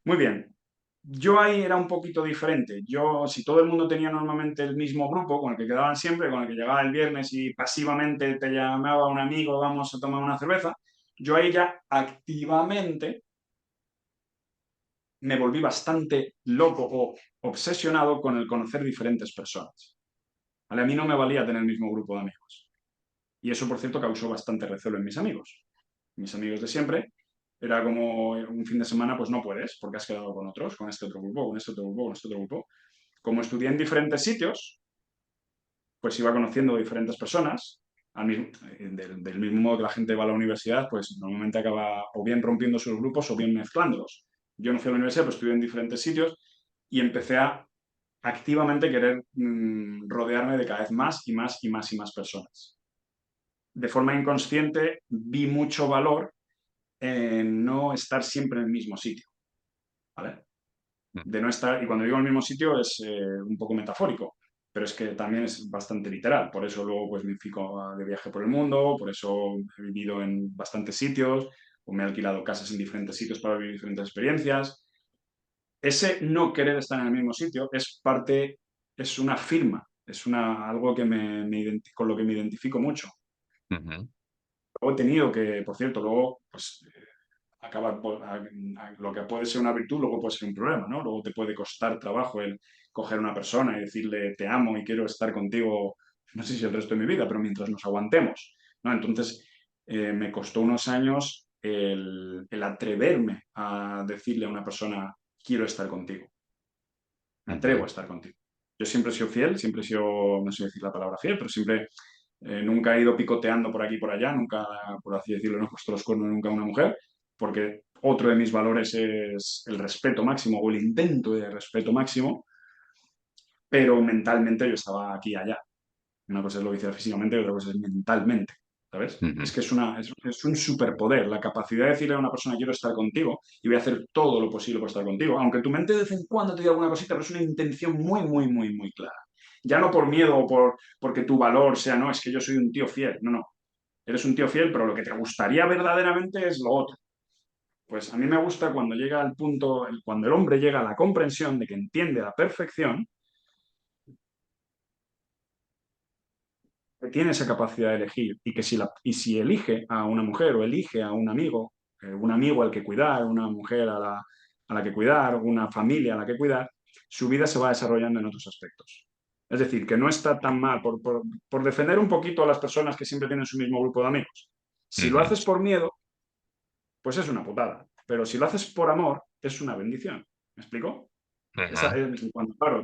Muy bien, yo ahí era un poquito diferente. Yo, si todo el mundo tenía normalmente el mismo grupo con el que quedaban siempre, con el que llegaba el viernes y pasivamente te llamaba un amigo, vamos a tomar una cerveza, yo ahí ya activamente me volví bastante loco o obsesionado con el conocer diferentes personas. ¿Vale? A mí no me valía tener el mismo grupo de amigos. Y eso, por cierto, causó bastante recelo en mis amigos. Mis amigos de siempre, era como un fin de semana, pues no puedes, porque has quedado con otros, con este otro grupo, con este otro grupo, con este otro grupo. Como estudié en diferentes sitios, pues iba conociendo diferentes personas, del mismo modo que la gente va a la universidad, pues normalmente acaba o bien rompiendo sus grupos o bien mezclándolos. Yo no fui a la universidad, pero estudié en diferentes sitios y empecé a activamente querer rodearme de cada vez más y más y más y más personas. De forma inconsciente vi mucho valor en no estar siempre en el mismo sitio, ¿vale? De no estar, y cuando digo en el mismo sitio es un poco metafórico, pero es que también es bastante literal. Por eso luego pues me fico de viaje por el mundo, por eso he vivido en bastantes sitios, o me he alquilado casas en diferentes sitios para vivir diferentes experiencias. Ese no querer estar en el mismo sitio es parte, es una firma, algo que con lo que me identifico mucho. Ujú. Luego he tenido que, por cierto, luego pues acaba lo que puede ser una virtud, luego puede ser un problema, ¿no? Luego te puede costar trabajo el coger a una persona y decirle te amo y quiero estar contigo, no sé si el resto de mi vida, pero mientras nos aguantemos, ¿no? Entonces, me costó unos años el atreverme a decirle a una persona quiero estar contigo, me atrevo a Ujú. estar contigo. Yo siempre he sido fiel, siempre he sido, no sé decir la palabra fiel, pero siempre, nunca he ido picoteando por aquí y por allá, nunca, por así decirlo, no he puesto los cuernos nunca a una mujer, porque otro de mis valores es el respeto máximo o el intento de respeto máximo, pero mentalmente yo estaba aquí y allá. Una cosa es lo viciar físicamente y otra cosa es mentalmente, ¿sabes? Ujú, Es que es un superpoder, la capacidad de decirle a una persona quiero estar contigo y voy a hacer todo lo posible por estar contigo, aunque tu mente de vez en cuando te diga alguna cosita, pero es una intención muy, muy, muy, muy clara. Ya no por miedo o porque tu valor sea, no, es que yo soy un tío fiel, no, no. Eres un tío fiel, pero lo que te gustaría verdaderamente es lo otro. Pues a mí me gusta cuando llega al punto, cuando el hombre llega a la comprensión de que entiende a la perfección que tiene esa capacidad de elegir y que si elige a una mujer o elige a un amigo al que cuidar, una mujer a la que cuidar, una familia a la que cuidar, su vida se va desarrollando en otros aspectos. Es decir, que no está tan mal, por defender un poquito a las personas que siempre tienen su mismo grupo de amigos. Si lo ujú, haces por miedo, pues es una putada. Pero si lo haces por amor, es una bendición. ¿Me explico? ujú. Claro,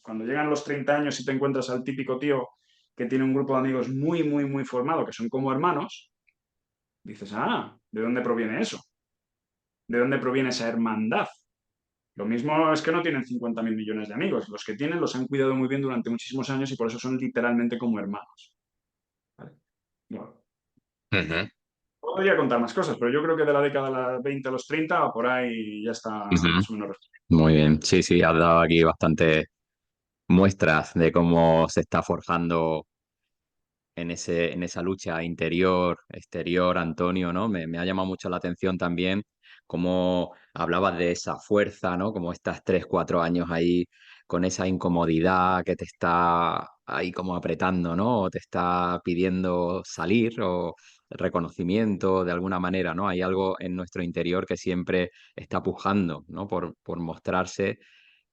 cuando llegan los 30 años y te encuentras al típico tío que tiene un grupo de amigos muy, muy, muy formado, que son como hermanos, dices, ah, ¿de dónde proviene eso? ¿De dónde proviene esa hermandad? Lo mismo es que no tienen 50.000 millones de amigos. Los que tienen los han cuidado muy bien durante muchísimos años y por eso son literalmente como hermanos. ¿Vale? Bueno, Ujú, podría contar más cosas, pero yo creo que de la década de los 20 a los 30, por ahí ya está ujú. más o menos respondido. Muy bien. Sí, sí, has dado aquí bastantes muestras de cómo se está forjando en esa lucha interior, exterior, Antonio, ¿no? Me ha llamado mucho la atención también cómo hablabas de esa fuerza, ¿no? Como estás 3, 4 años ahí con esa incomodidad que te está ahí como apretando, ¿no? O te está pidiendo salir o reconocimiento de alguna manera, ¿no? Hay algo en nuestro interior que siempre está pujando, ¿no? Por mostrarse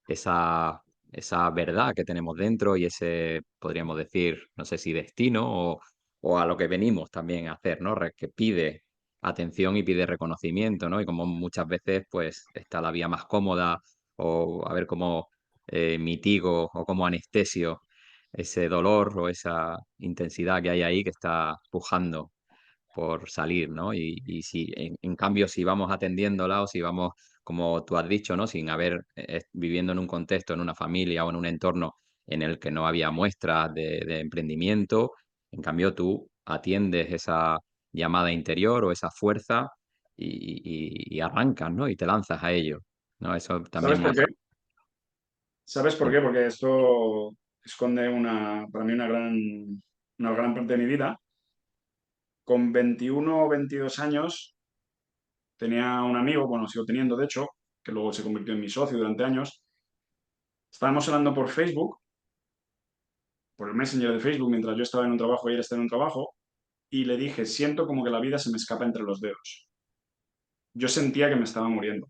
esa, esa verdad que tenemos dentro y ese, podríamos decir, no sé si destino o a lo que venimos también a hacer, ¿no? Que pide atención y pide reconocimiento, ¿no? Y como muchas veces, pues, está la vía más cómoda o a ver cómo mitigo o cómo anestesio ese dolor o esa intensidad que hay ahí que está pujando por salir, ¿no? Y si en cambio si vamos atendiéndola o si vamos, como tú has dicho, ¿no? Sin haber viviendo en un contexto, en una familia o en un entorno en el que no había muestras de emprendimiento, en cambio tú atiendes esa llamada interior o esa fuerza y arrancas, ¿no? Y te lanzas a ello, ¿no? Eso ¿Sabes también me por ha... qué? ¿Sabes por Mm, qué? Porque esto esconde para mí una gran parte de mi vida. Con 21 o 22 años tenía un amigo, bueno, sigo teniendo de hecho, que luego se convirtió en mi socio durante años. Estábamos hablando por Facebook, por el Messenger de Facebook, mientras yo estaba en un trabajo y él estaba en un trabajo, y le dije, siento como que la vida se me escapa entre los dedos. Yo sentía que me estaba muriendo.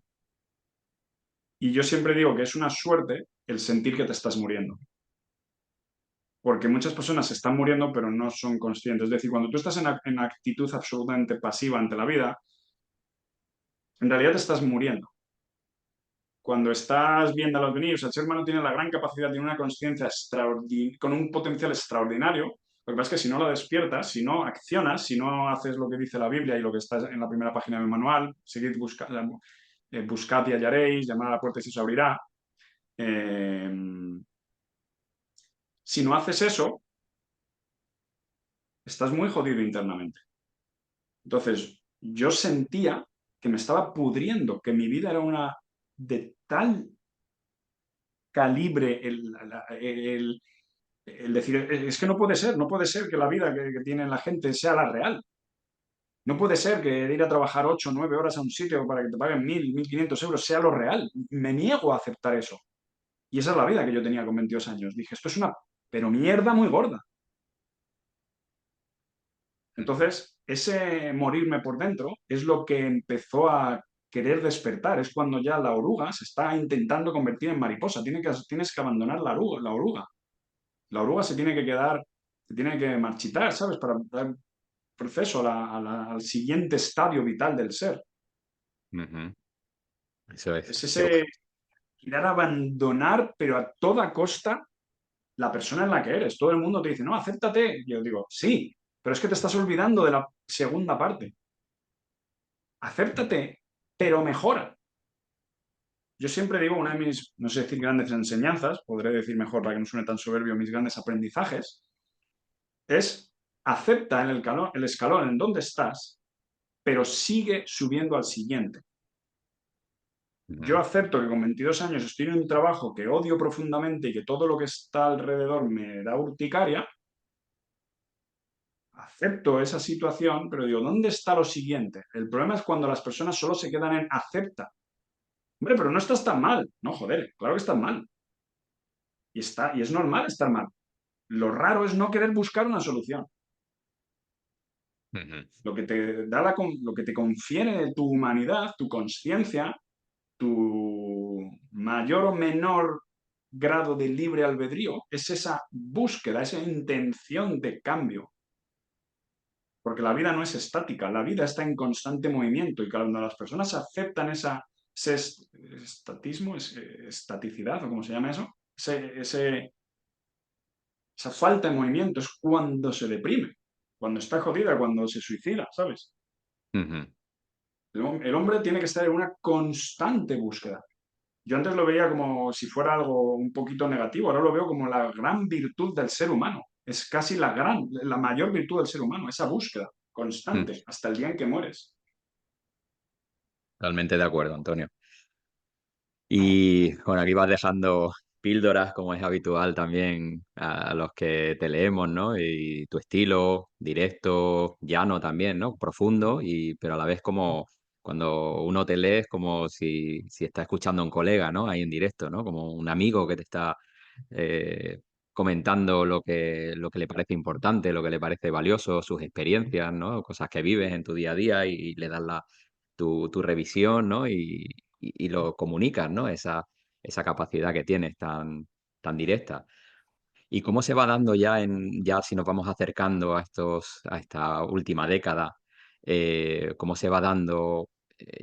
Y yo siempre digo que es una suerte el sentir que te estás muriendo. Porque muchas personas se están muriendo pero no son conscientes. Es decir, cuando tú estás en actitud absolutamente pasiva ante la vida, en realidad te estás muriendo. Cuando estás viendo a los venir, o sea, el ser humano tiene la gran capacidad, tiene una conciencia con un potencial extraordinario. Lo que pasa es que si no la despiertas, si no accionas, si no haces lo que dice la Biblia y lo que está en la primera página del manual, seguid buscad y hallaréis, llamad a la puerta y se os abrirá. Eh, si no haces eso, estás muy jodido internamente. Entonces, yo sentía que me estaba pudriendo, que mi vida era una de tal calibre el decir, es que no puede ser, no puede ser que la vida que tiene la gente sea la real. No puede ser que ir a trabajar 8 o 9 horas a un sitio para que te paguen 1.000, 1.500 euros sea lo real. Me niego a aceptar eso. Y esa es la vida que yo tenía con 22 años. Dije, esto es una, pero mierda muy gorda. Entonces, ese morirme por dentro es lo que empezó a querer despertar. Es cuando ya la oruga se está intentando convertir en mariposa. Tienes que abandonar la oruga, la oruga. La oruga se tiene que quedar, se tiene que marchitar, ¿sabes? Para dar proceso al siguiente estadio vital del ser. ujú. Eso es. Es ese querer abandonar, pero a toda costa, la persona en la que eres. Todo el mundo te dice, no, acéptate. Y yo digo, sí, pero es que te estás olvidando de la segunda parte. Acéptate, pero mejora. Yo siempre digo, una de mis, no sé decir grandes enseñanzas, podré decir mejor para que no suene tan soberbio, mis grandes aprendizajes, Es acepta el escalón en donde estás, pero sigue subiendo al siguiente. Yo Ujú, acepto que con 22 años estoy en un trabajo que odio profundamente y que todo lo que está alrededor me da urticaria. Acepto esa situación, pero digo, ¿dónde está lo siguiente? El problema es cuando las personas solo se quedan en acepta. Hombre, pero no estás tan mal. No, joder, claro que estás mal. Y es normal estar mal. Lo raro es no querer buscar una solución. ujú, Lo que te da lo que te confiere tu humanidad, tu conciencia, tu mayor o menor grado de libre albedrío, es esa búsqueda, esa intención de cambio. Porque la vida no es estática, la vida está en constante movimiento y cuando las personas aceptan ese estatismo, estaticidad o como se llama eso, esa falta de movimiento es cuando se deprime, cuando está jodida, cuando se suicida, ¿sabes? ujú. El hombre tiene que estar en una constante búsqueda. Yo antes lo veía como si fuera algo un poquito negativo, ahora lo veo como la gran virtud del ser humano. Es casi la mayor virtud del ser humano, esa búsqueda Mm, constante hasta el día en que mueres. Totalmente de acuerdo, Antonio. Y bueno, aquí vas dejando píldoras, como es habitual también a los que te leemos, ¿no? Y tu estilo, directo, llano también, ¿no? Profundo, pero a la vez como cuando uno te lee es como si está escuchando a un colega, ¿no? Ahí en directo, ¿no? Como un amigo que te está eh, comentando lo que le parece importante, lo que le parece valioso, sus experiencias, ¿no? Cosas que vives en tu día a día y le das tu revisión, ¿no? Y lo comunicas, ¿no? Esa capacidad que tienes tan directa. ¿Y cómo se va dando ya si nos vamos acercando a esta última década, cómo se va dando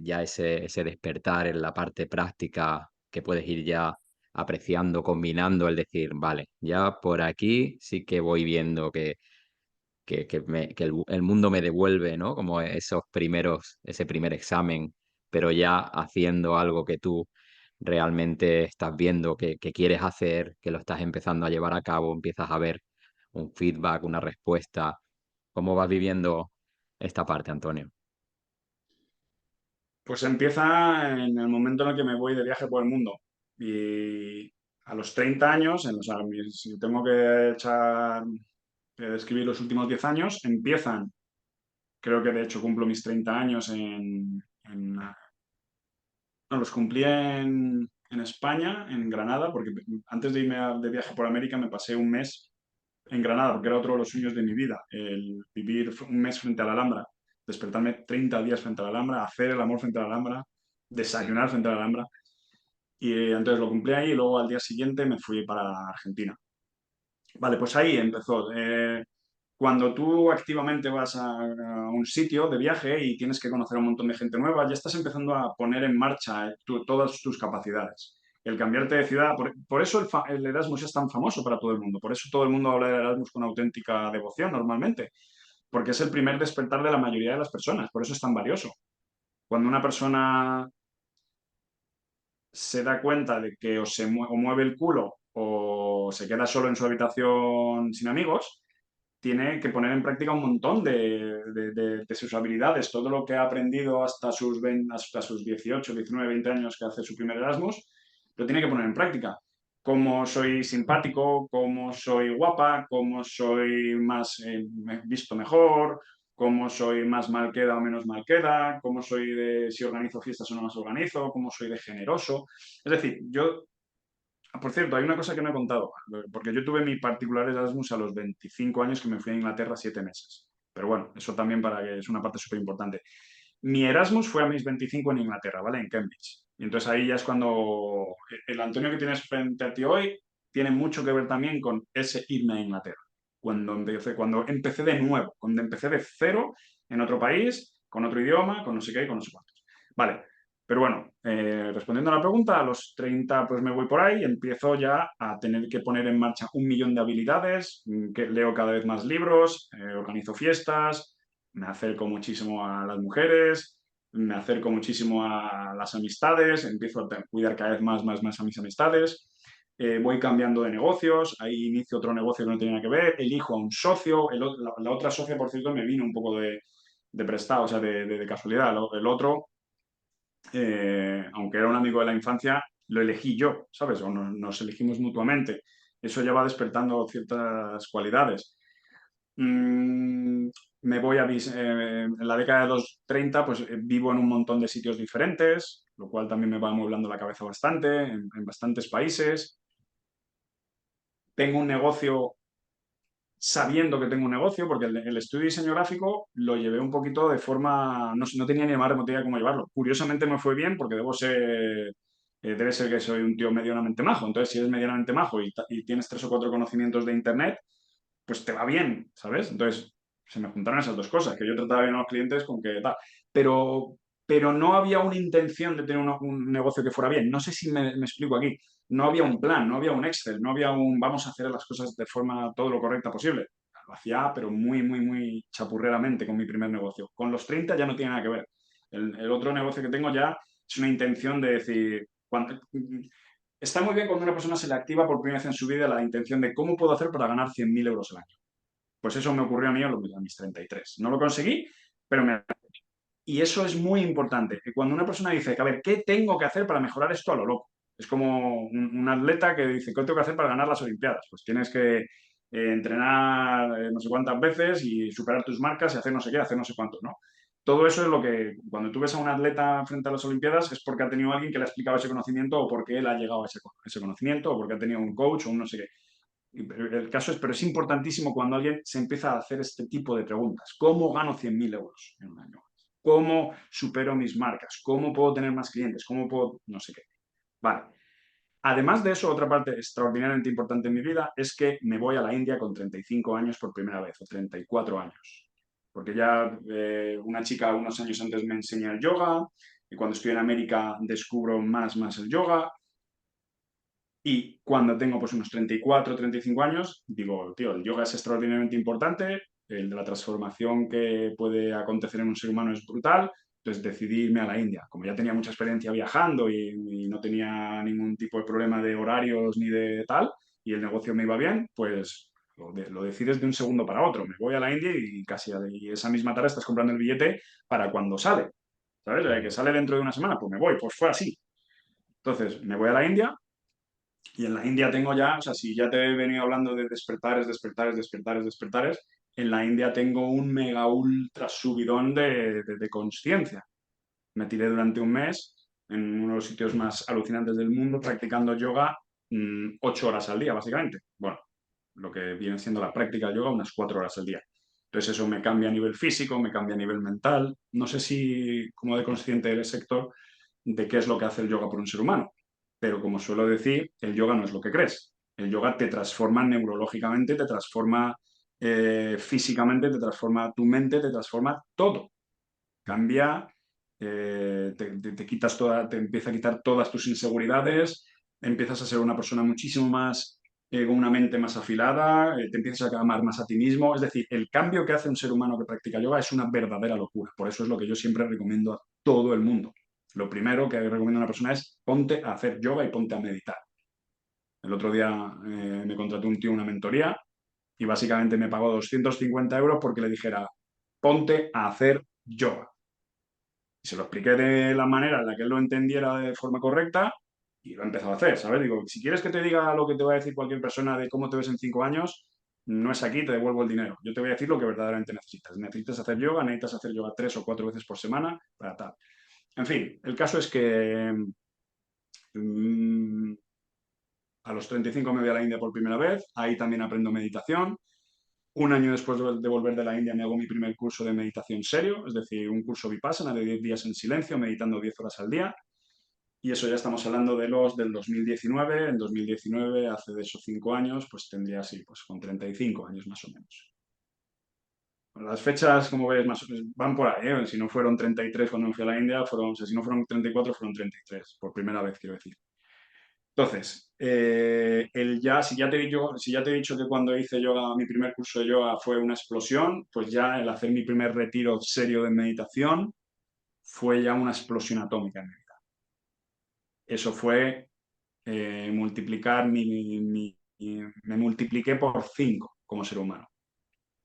ya ese despertar en la parte práctica que puedes ir ya apreciando, combinando, el decir, vale, ya por aquí sí que voy viendo que el mundo me devuelve, ¿no? Como ese primer examen, pero ya haciendo algo que tú realmente estás viendo que quieres hacer, que lo estás empezando a llevar a cabo, empiezas a ver un feedback, una respuesta. ¿Cómo vas viviendo esta parte, Antonio? Pues empieza en el momento en el que me voy de viaje por el mundo. Y a los 30 años, o sea, si tengo que describir los últimos 10 años, empiezan, creo que de hecho cumplo mis 30 años no, los cumplí en España, en Granada, porque antes de irme de viaje por América me pasé un mes en Granada, porque era otro de los sueños de mi vida, el vivir un mes frente a la Alhambra, despertarme 30 días frente a la Alhambra, hacer el amor frente a la Alhambra, Mm. desayunar frente a la Alhambra. Y entonces lo cumplí ahí y luego al día siguiente me fui para Argentina. Vale, pues ahí empezó. Cuando tú activamente vas a un sitio de viaje y tienes que conocer a un montón de gente nueva, ya estás empezando a poner en marcha todas tus capacidades. El cambiarte de ciudad, por eso el Erasmus es tan famoso para todo el mundo, por eso todo el mundo habla de Erasmus con auténtica devoción normalmente, porque es el primer despertar de la mayoría de las personas, por eso es tan valioso. Cuando una persona se da cuenta de que o mueve el culo o se queda solo en su habitación sin amigos, tiene que poner en práctica un montón de sus habilidades, todo lo que ha aprendido hasta sus 18, 19, 20 años que hace su primer Erasmus, lo tiene que poner en práctica. Cómo soy simpático, cómo soy guapa, cómo soy más visto mejor, cómo soy más mal queda o menos mal queda, cómo soy de si organizo fiestas o no las organizo, cómo soy de generoso. Es decir, por cierto, hay una cosa que no he contado, porque yo tuve mi particular Erasmus a los 25 años que me fui a Inglaterra 7 meses. Pero bueno, eso también para que es una parte súper importante. Mi Erasmus fue a mis 25 en Inglaterra, ¿vale? En Cambridge. Y entonces ahí ya es cuando el Antonio que tienes frente a ti hoy tiene mucho que ver también con ese irme a Inglaterra. Cuando empecé de nuevo, cuando empecé de cero en otro país, con otro idioma, con no sé qué y con no sé cuántos. Vale, pero bueno, respondiendo a la pregunta, a los 30 pues me voy por ahí, empiezo ya a tener que poner en marcha 1 millón de habilidades, que leo cada vez más libros, organizo fiestas, me acerco muchísimo a las mujeres, me acerco muchísimo a las amistades, empiezo a cuidar cada vez más a mis amistades. voy cambiando de negocios, ahí inicio otro negocio que no tenía que ver, elijo a un socio, la otra socia, por cierto, me vino un poco de prestado, o sea, de casualidad. El otro, aunque era un amigo de la infancia, lo elegí yo, ¿sabes? O nos elegimos mutuamente. Eso ya va despertando ciertas cualidades. Mm, me voy en la década de los 30, pues vivo en un montón de sitios diferentes, lo cual también me va amueblando la cabeza bastante, en bastantes países. Tengo un negocio sabiendo que tengo un negocio, porque el estudio de diseño gráfico lo llevé un poquito de forma, no tenía ni más remota idea cómo llevarlo. Curiosamente me fue bien porque debe ser que soy un tío medianamente majo. Entonces, si eres medianamente majo y tienes 3 o 4 conocimientos de Internet, pues te va bien, ¿sabes? Entonces, se me juntaron esas dos cosas, que yo trataba bien a los clientes con que tal. Pero, pero no había una intención de tener un negocio que fuera bien. No sé si me explico aquí. No había un plan, no había un Excel, no había un vamos a hacer las cosas de forma todo lo correcta posible. Lo hacía, pero muy, muy, muy chapurreramente con mi primer negocio. Con los 30 ya no tiene nada que ver. El otro negocio que tengo ya es una intención de decir, está muy bien cuando una persona se le activa por primera vez en su vida la intención de cómo puedo hacer para ganar 100.000 euros al año. Pues eso me ocurrió a mí a mis 33. No lo conseguí, pero me... Y eso es muy importante. Que cuando una persona dice, a ver, ¿qué tengo que hacer para mejorar esto a lo loco? Es como un atleta que dice, ¿qué tengo que hacer para ganar las Olimpiadas? Pues tienes que entrenar no sé cuántas veces y superar tus marcas y hacer no sé qué, hacer no sé cuánto, ¿no? Todo eso es lo que, cuando tú ves a un atleta frente a las Olimpiadas, es porque ha tenido alguien que le ha explicado ese conocimiento o porque él ha llegado a ese conocimiento o porque ha tenido un coach o un no sé qué. El caso es, pero es importantísimo cuando alguien se empieza a hacer este tipo de preguntas. ¿Cómo gano 100.000 euros en un año? ¿Cómo supero mis marcas? ¿Cómo puedo tener más clientes? ¿Cómo puedo...? No sé qué. Vale. Además de eso, otra parte extraordinariamente importante en mi vida es que me voy a la India con 35 años por primera vez, o 34 años. Porque ya una chica unos años antes me enseña el yoga, y cuando estoy en América descubro más el yoga, y cuando tengo pues unos 34, 35 años, digo, tío, el yoga es extraordinariamente importante, el de la transformación que puede acontecer en un ser humano es brutal, entonces decidí irme a la India. Como ya tenía mucha experiencia viajando y no tenía ningún tipo de problema de horarios ni de tal, y el negocio me iba bien, pues lo decides de un segundo para otro. Me voy a la India y y esa misma tarde estás comprando el billete para cuando sale. ¿Sabes? Que sale dentro de una semana, pues me voy. Pues fue así. Entonces, me voy a la India, y en la India tengo ya, o sea, si ya te he venido hablando de despertares, en la India tengo un mega ultra subidón de consciencia. Me tiré durante un mes en uno de los sitios más alucinantes del mundo practicando yoga 8 horas al día, básicamente. Bueno, lo que viene siendo la práctica de yoga, unas 4 horas al día. Entonces eso me cambia a nivel físico, me cambia a nivel mental. No sé si, como de consciente eres, sector, de qué es lo que hace el yoga por un ser humano. Pero como suelo decir, el yoga no es lo que crees. El yoga te transforma neurológicamente, te transforma físicamente, te transforma tu mente, te transforma todo. Cambia, te quitas te empieza a quitar todas tus inseguridades, empiezas a ser una persona muchísimo más, con una mente más afilada, te empiezas a amar más a ti mismo. Es decir, el cambio que hace un ser humano que practica yoga es una verdadera locura. Por eso es lo que yo siempre recomiendo a todo el mundo. Lo primero que recomiendo a una persona es ponte a hacer yoga y ponte a meditar. El otro día me contrató un tío una mentoría y básicamente me pagó 250 euros porque le dijera, ponte a hacer yoga. Y se lo expliqué de la manera en la que él lo entendiera de forma correcta y lo he empezado a hacer, ¿sabes? Digo, si quieres que te diga lo que te va a decir cualquier persona de cómo te ves en 5 años, no es aquí, te devuelvo el dinero. Yo te voy a decir lo que verdaderamente necesitas. Necesitas hacer yoga, necesitas hacer yoga 3 o 4 veces por semana para tal. En fin, el caso es que mm, a los 35 me voy a la India por primera vez, ahí también aprendo meditación. Un año después de volver de la India me hago mi primer curso de meditación serio, es decir, un curso Vipassana de 10 días en silencio, meditando 10 horas al día. Y eso ya estamos hablando del 2019. En 2019, hace de esos 5 años, pues tendría así, pues con 35 años más o menos. Las fechas, como ves, van por ahí, ¿eh? Si no fueron 33 cuando me fui a la India, fueron, o sea, si no fueron 34, fueron 33, por primera vez, quiero decir. Entonces, si ya te he dicho que cuando hice yoga, mi primer curso de yoga fue una explosión, pues ya el hacer mi primer retiro serio de meditación fue ya una explosión atómica en mi vida. Eso fue multiplicar me multipliqué por 5 como ser humano,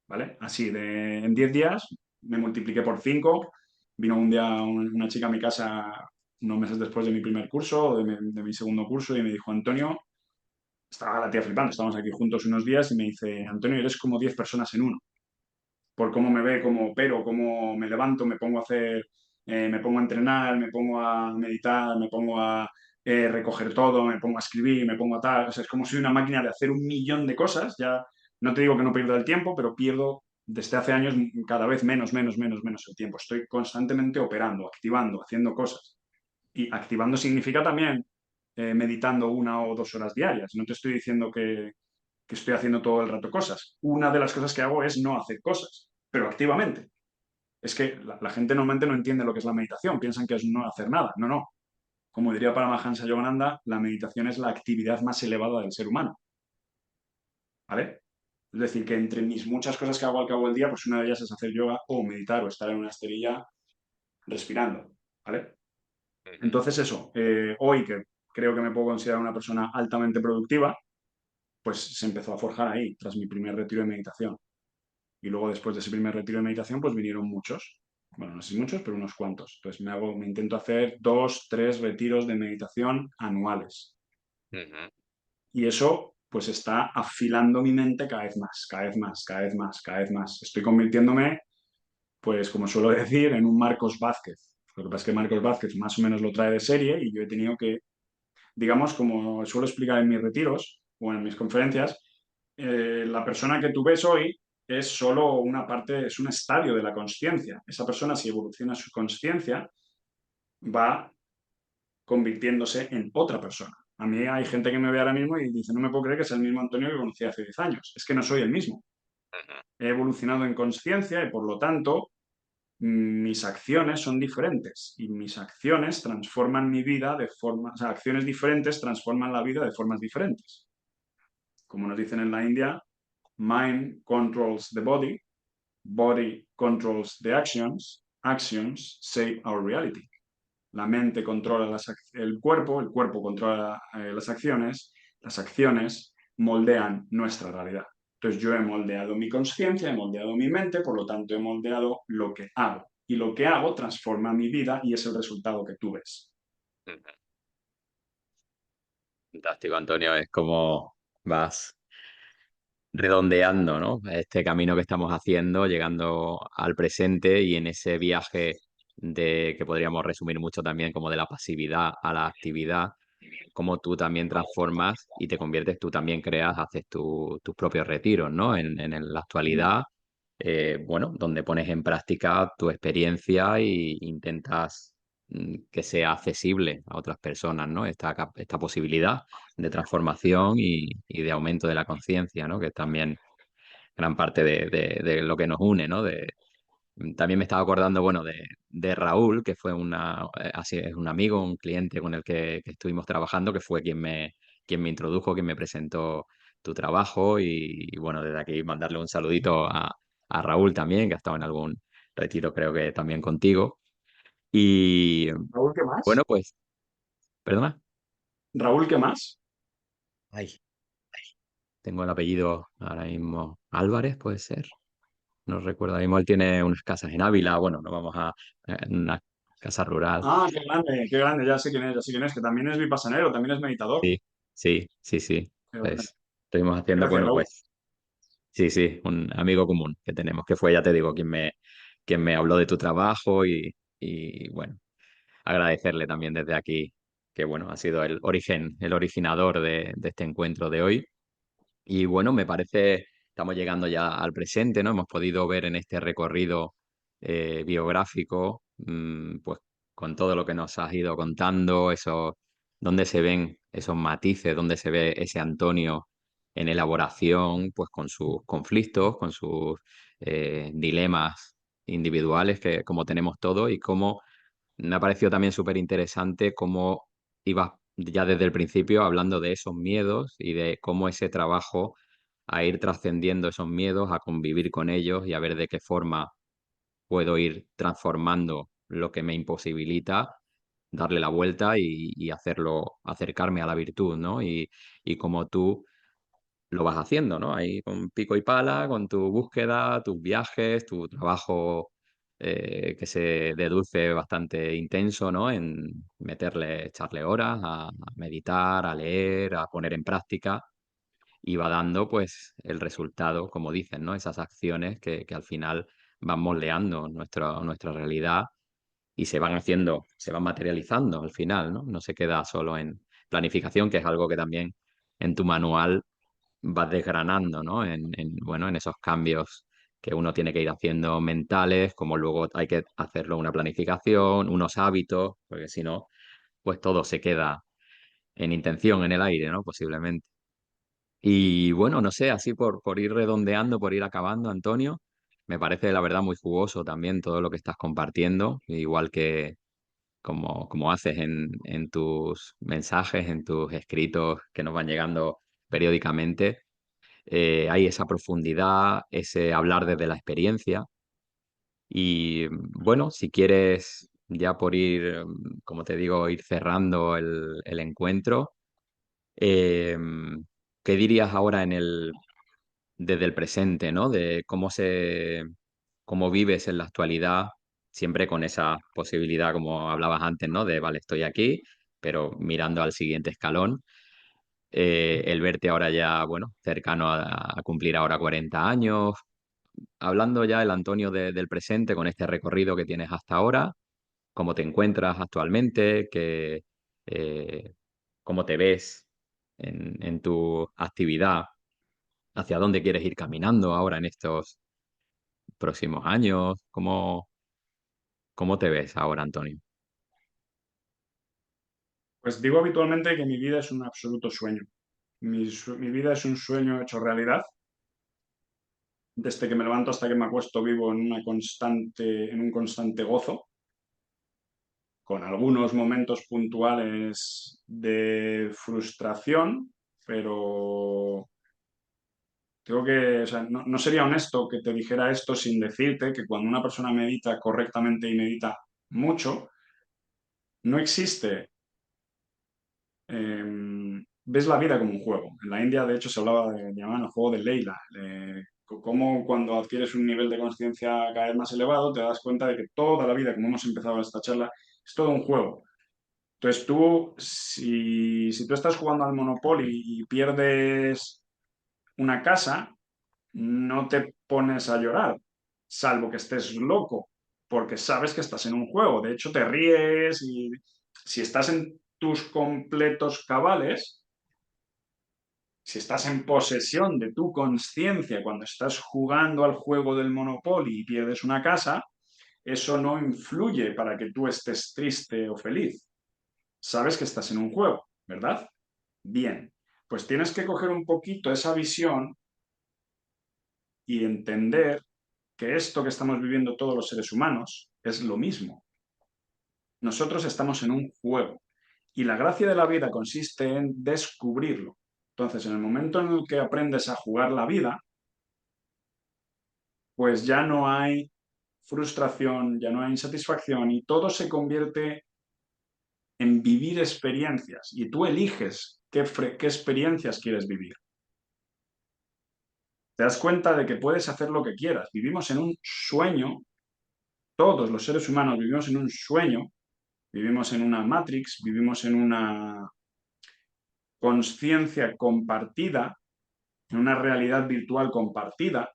¿vale? Así, en 10 días me multipliqué por 5. Vino un día una chica a mi casa unos meses después de mi primer curso, de mi segundo curso, y me dijo, Antonio, estaba la tía flipando, estábamos aquí juntos unos días y me dice, Antonio, eres como 10 personas en uno, por cómo me ve, cómo opero, cómo me levanto, me pongo a hacer, me pongo a entrenar, me pongo a meditar, me pongo a recoger todo, me pongo a escribir, me pongo a tal. O sea, es como si soy una máquina de hacer un millón de cosas. Ya no te digo que no pierdo el tiempo, pero pierdo desde hace años cada vez menos el tiempo. Estoy constantemente operando, activando, haciendo cosas. Y activando significa también meditando 1 o 2 horas diarias. No te estoy diciendo que estoy haciendo todo el rato cosas. Una de las cosas que hago es no hacer cosas, pero activamente. Es que la gente normalmente no entiende lo que es la meditación, piensan que es no hacer nada. No, no. Como diría Paramahansa Yogananda, la meditación es la actividad más elevada del ser humano. ¿Vale? Es decir, que entre mis muchas cosas que hago al cabo del día, pues una de ellas es hacer yoga o meditar o estar en una esterilla respirando. ¿Vale? Ujú. Entonces eso, hoy que creo que me puedo considerar una persona altamente productiva, pues se empezó a forjar ahí, tras mi primer retiro de meditación. Y luego después de ese primer retiro de meditación, pues vinieron muchos. Bueno, no sé si muchos, pero unos cuantos. Entonces me intento hacer 2, 3 retiros de meditación anuales. Ujú. Y eso pues está afilando mi mente cada vez más, cada vez más, cada vez más, cada vez más. Estoy convirtiéndome, pues como suelo decir, en un Marcos Vázquez. Lo que pasa es que Marcos Vázquez más o menos lo trae de serie y yo he tenido que, digamos, como suelo explicar en mis retiros o en mis conferencias, la persona que tú ves hoy es solo una parte, es un estadio de la consciencia. Esa persona, si evoluciona su consciencia, va convirtiéndose en otra persona. A mí hay gente que me ve ahora mismo y dice, no me puedo creer que sea el mismo Antonio que conocí hace 10 años. Es que no soy el mismo. He evolucionado en consciencia y por lo tanto mis acciones son diferentes y mis acciones transforman mi vida de forma, o sea, acciones diferentes transforman la vida de formas diferentes. Como nos dicen en la India, mind controls the body, body controls the actions, actions shape our reality. La mente controla el cuerpo controla las acciones moldean nuestra realidad. Entonces yo he moldeado mi conciencia, he moldeado mi mente, por lo tanto he moldeado lo que hago. Y lo que hago transforma mi vida y es el resultado que tú ves. Ujú. Fantástico, Antonio. Es como vas redondeando, ¿no? Este camino que estamos haciendo, llegando al presente y en ese viaje de que podríamos resumir mucho también como de la pasividad a la actividad, como tú también transformas y te conviertes, tú también creas, haces tus propios retiros, ¿no? En la actualidad, bueno, donde pones en práctica tu experiencia e intentas que sea accesible a otras personas, ¿no? Esta posibilidad de transformación y de aumento de la conciencia, ¿no? Que es también gran parte de lo que nos une, ¿no? También me estaba acordando, bueno, de Raúl, que fue así es un amigo, un cliente con el que estuvimos trabajando, que fue quien me introdujo, quien me presentó tu trabajo y, bueno, desde aquí mandarle un saludito a Raúl también, que ha estado en algún retiro, creo que también contigo. Y Raúl, ¿qué bueno, más? pues, perdona. Raúl, ¿qué más? Ay, tengo el apellido ahora mismo. Álvarez, puede ser. No recuerdo. Ahora mismo él tiene unas casas en Ávila. Bueno, nos vamos a una casa rural. Ah, qué grande, ya sé quién es, ya sé quién es, que también es vipassanero, también es meditador. Sí, sí, sí, sí. Qué grande. Pues estuvimos haciendo, Gracias, bueno, Raúl. pues sí, sí, un amigo común que tenemos, que fue, ya te digo, quien me habló de tu trabajo y bueno, agradecerle también desde aquí que, bueno, ha sido el origen, el originador de este encuentro de hoy. Y bueno, me parece, estamos llegando ya al presente, ¿no? Hemos podido ver en este recorrido biográfico, pues con todo lo que nos has ido contando, eso, dónde se ven esos matices, dónde se ve ese Antonio en elaboración, pues con sus conflictos, con sus dilemas individuales, que como tenemos todos, y cómo me ha parecido también súper interesante cómo ibas ya desde el principio hablando de esos miedos y de cómo ese trabajo a ir trascendiendo esos miedos, a convivir con ellos y a ver de qué forma puedo ir transformando lo que me imposibilita, darle la vuelta y hacerlo, acercarme a la virtud, ¿no? Y como tú lo vas haciendo, ¿no? Ahí con pico y pala, con tu búsqueda, tus viajes, tu trabajo que se deduce bastante intenso, ¿no? En meterle, echarle horas a meditar, a leer, a poner en práctica y va dando pues el resultado, como dicen, ¿no? Esas acciones que al final van moldeando nuestra realidad y se van haciendo, se van materializando al final, ¿no? No se queda solo en planificación, que es algo que también en tu manual vas desgranando, ¿no? Bueno, en esos cambios que uno tiene que ir haciendo mentales, como luego hay que hacerlo una planificación, unos hábitos, porque si no, pues todo se queda en intención, en el aire, ¿no? Posiblemente. Y bueno, no sé, así por ir redondeando, por ir acabando, Antonio, me parece la verdad muy jugoso también todo lo que estás compartiendo, igual que como haces en tus mensajes, en tus escritos que nos van llegando periódicamente. Hay esa profundidad, ese hablar desde la experiencia. Y bueno, si quieres, ya por ir, como te digo, ir cerrando el encuentro, eh, ¿qué dirías ahora desde el presente, ¿no? De cómo vives en la actualidad, siempre con esa posibilidad, como hablabas antes, ¿no? De, vale, estoy aquí, pero mirando al siguiente escalón. El verte ahora ya, bueno, cercano a cumplir ahora 40 años, hablando ya el Antonio del presente con este recorrido que tienes hasta ahora, cómo te encuentras actualmente, eh, cómo te ves en tu actividad, hacia dónde quieres ir caminando ahora en estos próximos años, cómo te ves ahora, Antonio. Pues digo habitualmente que mi vida es un absoluto sueño. Mi vida es un sueño hecho realidad. Desde que me levanto hasta que me acuesto vivo en un constante gozo, con algunos momentos puntuales de frustración, pero creo que, o sea, no sería honesto que te dijera esto sin decirte que cuando una persona medita correctamente y medita mucho, no existe, ves la vida como un juego. En la India, de hecho, se hablaba de, llamaban el juego de Leila, de cómo cuando adquieres un nivel de conciencia cada vez más elevado, te das cuenta de que toda la vida, como hemos empezado esta charla, es todo un juego. Entonces tú, si tú estás jugando al Monopoly y pierdes una casa, no te pones a llorar, salvo que estés loco, porque sabes que estás en un juego. De hecho, te ríes y si estás en tus completos cabales, si estás en posesión de tu conciencia cuando estás jugando al juego del Monopoly y pierdes una casa, eso no influye para que tú estés triste o feliz. Sabes que estás en un juego, ¿verdad? Bien, pues tienes que coger un poquito esa visión y entender que esto que estamos viviendo todos los seres humanos es lo mismo. Nosotros estamos en un juego y la gracia de la vida consiste en descubrirlo. Entonces, en el momento en el que aprendes a jugar la vida, pues ya no hay frustración, ya no hay insatisfacción y todo se convierte en vivir experiencias y tú eliges qué experiencias quieres vivir. Te das cuenta de que puedes hacer lo que quieras. Vivimos en un sueño, todos los seres humanos vivimos en un sueño, vivimos en una matrix, vivimos en una conciencia compartida, en una realidad virtual compartida,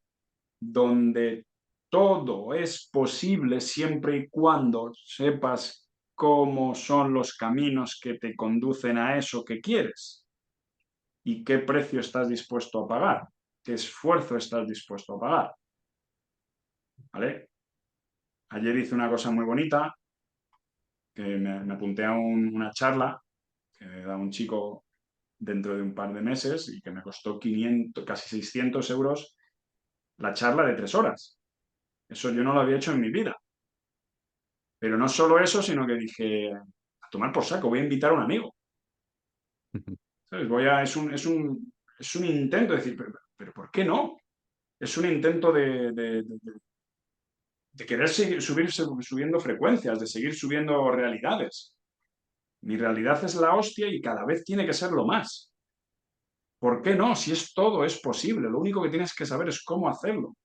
donde todo es posible siempre y cuando sepas cómo son los caminos que te conducen a eso que quieres y qué precio estás dispuesto a pagar, qué esfuerzo estás dispuesto a pagar. ¿Vale? Ayer hice una cosa muy bonita, que me apunté a una charla que da un chico dentro de un par de meses y que me costó 500, casi 600 euros la charla de 3 horas. Eso yo no lo había hecho en mi vida. Pero no solo eso, sino que dije, a tomar por saco, voy a invitar a un amigo. ¿Sabes? Es un intento de decir, pero ¿por qué no? Es un intento de querer seguir subiendo frecuencias, de seguir subiendo realidades. Mi realidad es la hostia y cada vez tiene que serlo más. ¿Por qué no? Si es todo, es posible. Lo único que tienes que saber es cómo hacerlo.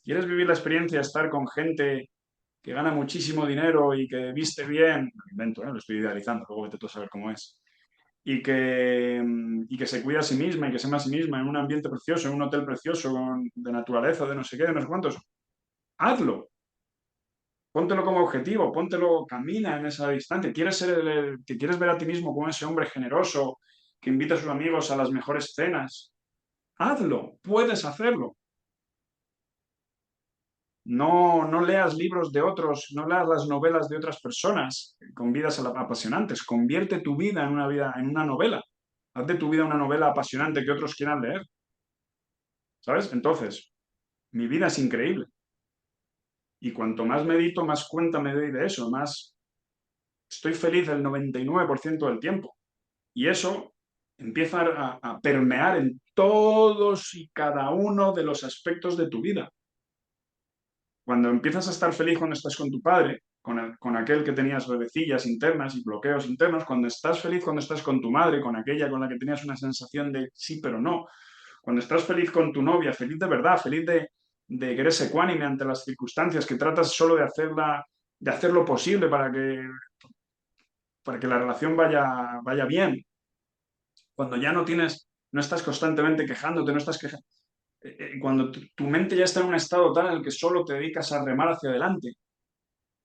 ¿Quieres vivir la experiencia de estar con gente que gana muchísimo dinero y que viste bien? Lo invento, ¿eh? Lo estoy idealizando, luego vete tú a saber cómo es. Y que se cuida a sí misma y que se ama a sí misma en un ambiente precioso, en un hotel precioso, de naturaleza, de no sé qué, de no sé cuántos. Hazlo. Póntelo como objetivo, póntelo, camina en esa distancia. ¿Te quieres ver a ti mismo como ese hombre generoso que invita a sus amigos a las mejores cenas? Hazlo, puedes hacerlo. No, no leas libros de otros, no leas las novelas de otras personas con vidas apasionantes. Convierte tu vida en una novela. Haz de tu vida una novela apasionante que otros quieran leer. ¿Sabes? Entonces, mi vida es increíble. Y cuanto más medito, más cuenta me doy de eso, más estoy feliz el 99% del tiempo. Y eso empieza a permear en todos y cada uno de los aspectos de tu vida. Cuando empiezas a estar feliz cuando estás con tu padre, con aquel que tenías rencillas internas y bloqueos internos, cuando estás feliz cuando estás con tu madre, con aquella con la que tenías una sensación de sí pero no, cuando estás feliz con tu novia, feliz de verdad, feliz de que eres ecuánime ante las circunstancias, que tratas solo de hacer lo posible para que la relación vaya bien, cuando ya no estás constantemente quejándote, no estás quejando, cuando tu mente ya está en un estado tal en el que solo te dedicas a remar hacia adelante,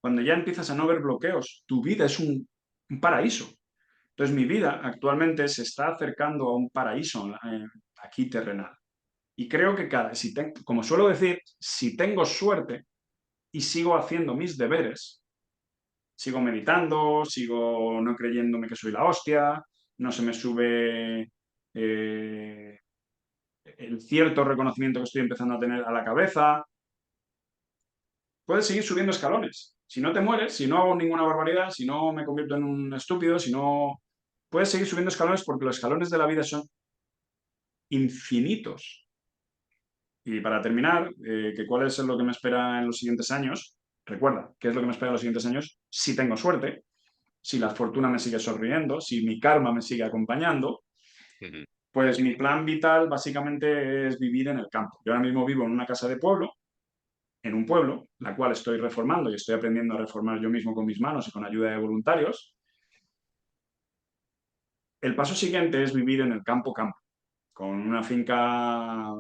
cuando ya empiezas a no ver bloqueos, tu vida es un paraíso. Entonces mi vida actualmente se está acercando a un paraíso aquí terrenal. Y creo que como suelo decir, si tengo suerte y sigo haciendo mis deberes, sigo meditando, sigo no creyéndome que soy la hostia, no se me sube el cierto reconocimiento que estoy empezando a tener a la cabeza, puedes seguir subiendo escalones. Si no te mueres, si no hago ninguna barbaridad, si no me convierto en un estúpido, si no... Puedes seguir subiendo escalones porque los escalones de la vida son infinitos. Y para terminar, ¿cuál es lo que me espera en los siguientes años? Recuerda, ¿qué es lo que me espera en los siguientes años? Si tengo suerte, si la fortuna me sigue sonriendo, si mi karma me sigue acompañando, Ujú. pues mi plan vital básicamente es vivir en el campo. Yo ahora mismo vivo en una casa de pueblo, en un pueblo, la cual estoy reformando y estoy aprendiendo a reformar yo mismo con mis manos y con ayuda de voluntarios. El paso siguiente es vivir en el campo campo, con una finca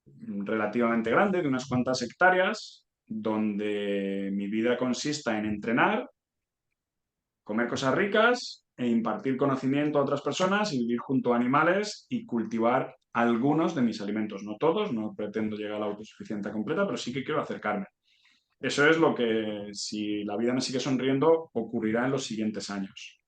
relativamente grande, de unas cuantas hectáreas, donde mi vida consista en entrenar, comer cosas ricas e impartir conocimiento a otras personas y vivir junto a animales y cultivar algunos de mis alimentos. No todos, no pretendo llegar a la autosuficiencia completa, pero sí que quiero acercarme. Eso es lo que, si la vida me sigue sonriendo, ocurrirá en los siguientes años.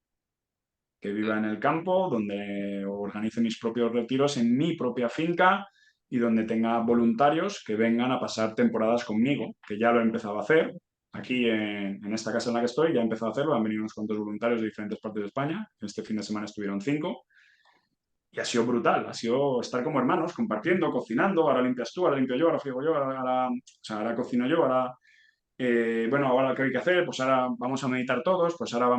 Que viva en el campo, donde organice mis propios retiros en mi propia finca y donde tenga voluntarios que vengan a pasar temporadas conmigo, que ya lo he empezado a hacer. Aquí en esta casa en la que estoy ya he empezado a hacerlo, han venido unos cuantos voluntarios de diferentes partes de España, este fin de semana estuvieron 5 y ha sido brutal, ha sido estar como hermanos, compartiendo, cocinando, ahora limpias tú, ahora limpio yo, ahora friego yo, ahora cocino yo, bueno, ahora qué hay que hacer, pues ahora vamos a meditar todos, pues ahora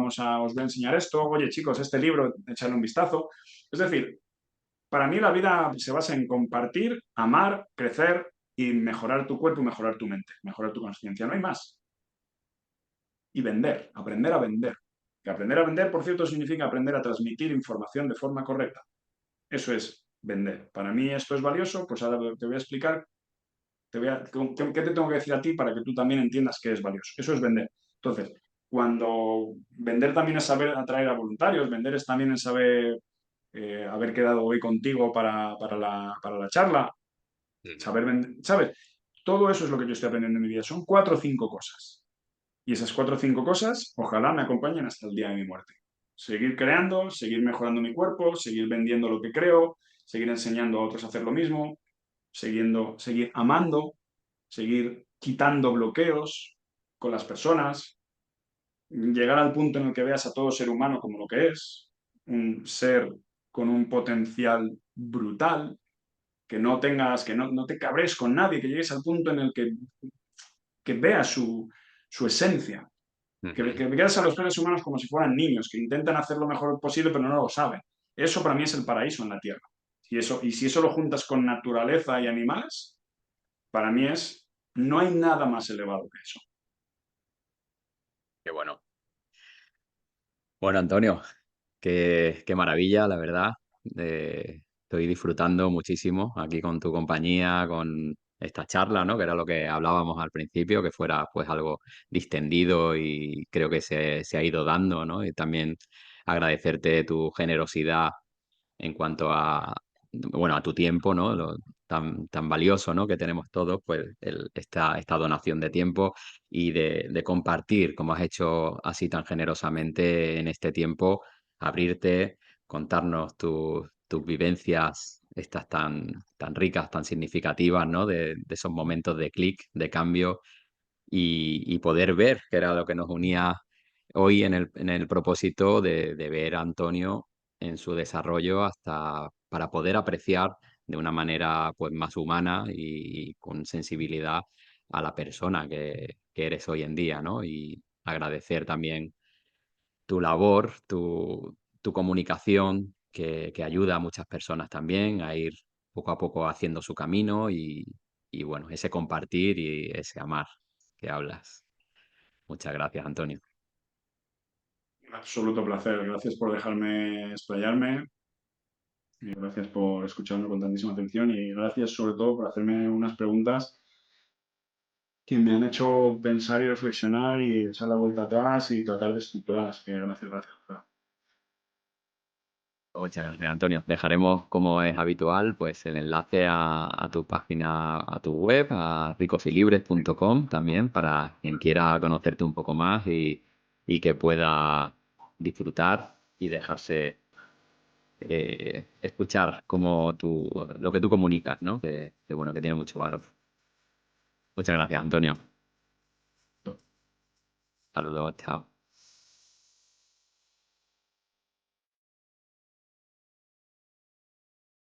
os voy a enseñar esto, oye chicos, este libro, echarle un vistazo. Es decir, para mí la vida se basa en compartir, amar, crecer y mejorar tu cuerpo y mejorar tu mente, mejorar tu conciencia, no hay más. Y vender, aprender a vender. Que aprender a vender, por cierto, significa aprender a transmitir información de forma correcta. Eso es vender. Para mí esto es valioso, pues ahora te voy a explicar ¿qué te tengo que decir a ti para que tú también entiendas qué es valioso? Eso es vender. Entonces, cuando vender también es saber atraer a voluntarios, vender es también saber haber quedado hoy contigo para la charla, Ujú. saber vender, ¿sabes? Todo eso es lo que yo estoy aprendiendo en mi vida. Son 4 o 5 cosas. Y esas 4 o 5 cosas, ojalá me acompañen hasta el día de mi muerte. Seguir creando, seguir mejorando mi cuerpo, seguir vendiendo lo que creo, seguir enseñando a otros a hacer lo mismo, seguir amando, seguir quitando bloqueos con las personas, llegar al punto en el que veas a todo ser humano como lo que es, un ser con un potencial brutal, que no te cabres con nadie, que llegues al punto en el que veas su esencia. que veas a los seres humanos como si fueran niños, que intentan hacer lo mejor posible, pero no lo saben. Eso para mí es el paraíso en la Tierra. Y si eso lo juntas con naturaleza y animales, para mí no hay nada más elevado que eso. Qué bueno. Bueno, Antonio, qué maravilla, la verdad. Estoy disfrutando muchísimo aquí con tu compañía, con esta charla, ¿no? Que era lo que hablábamos al principio, que fuera pues algo distendido y creo que se ha ido dando, ¿no? Y también agradecerte tu generosidad en cuanto a, bueno, a tu tiempo, ¿no? Tan valioso, ¿no? Que tenemos todos, pues esta donación de tiempo y de compartir, como has hecho así tan generosamente en este tiempo, abrirte, contarnos tus vivencias, estas tan ricas, tan significativas, ¿no? De esos momentos de clic, de cambio y poder ver, que era lo que nos unía hoy en el propósito de ver a Antonio en su desarrollo hasta para poder apreciar de una manera pues más humana y con sensibilidad a la persona que eres hoy en día, ¿no? Y agradecer también tu labor, tu comunicación, que ayuda a muchas personas también a ir poco a poco haciendo su camino y bueno, ese compartir y ese amar que hablas. Muchas gracias, Antonio. Un absoluto placer. Gracias por dejarme explayarme. Y gracias por escucharme con tantísima atención y gracias sobre todo por hacerme unas preguntas que me han hecho pensar y reflexionar y echar la vuelta atrás y tratar de estructurar. Así que gracias, gracias. Muchas gracias, Antonio. Dejaremos, como es habitual, pues el enlace a tu página, a tu web, a ricosylibres.com también, para quien quiera conocerte un poco más y que pueda disfrutar y dejarse escuchar lo que tú comunicas, ¿no? Bueno, que tiene mucho valor. Muchas gracias, Antonio. Saludos, chao.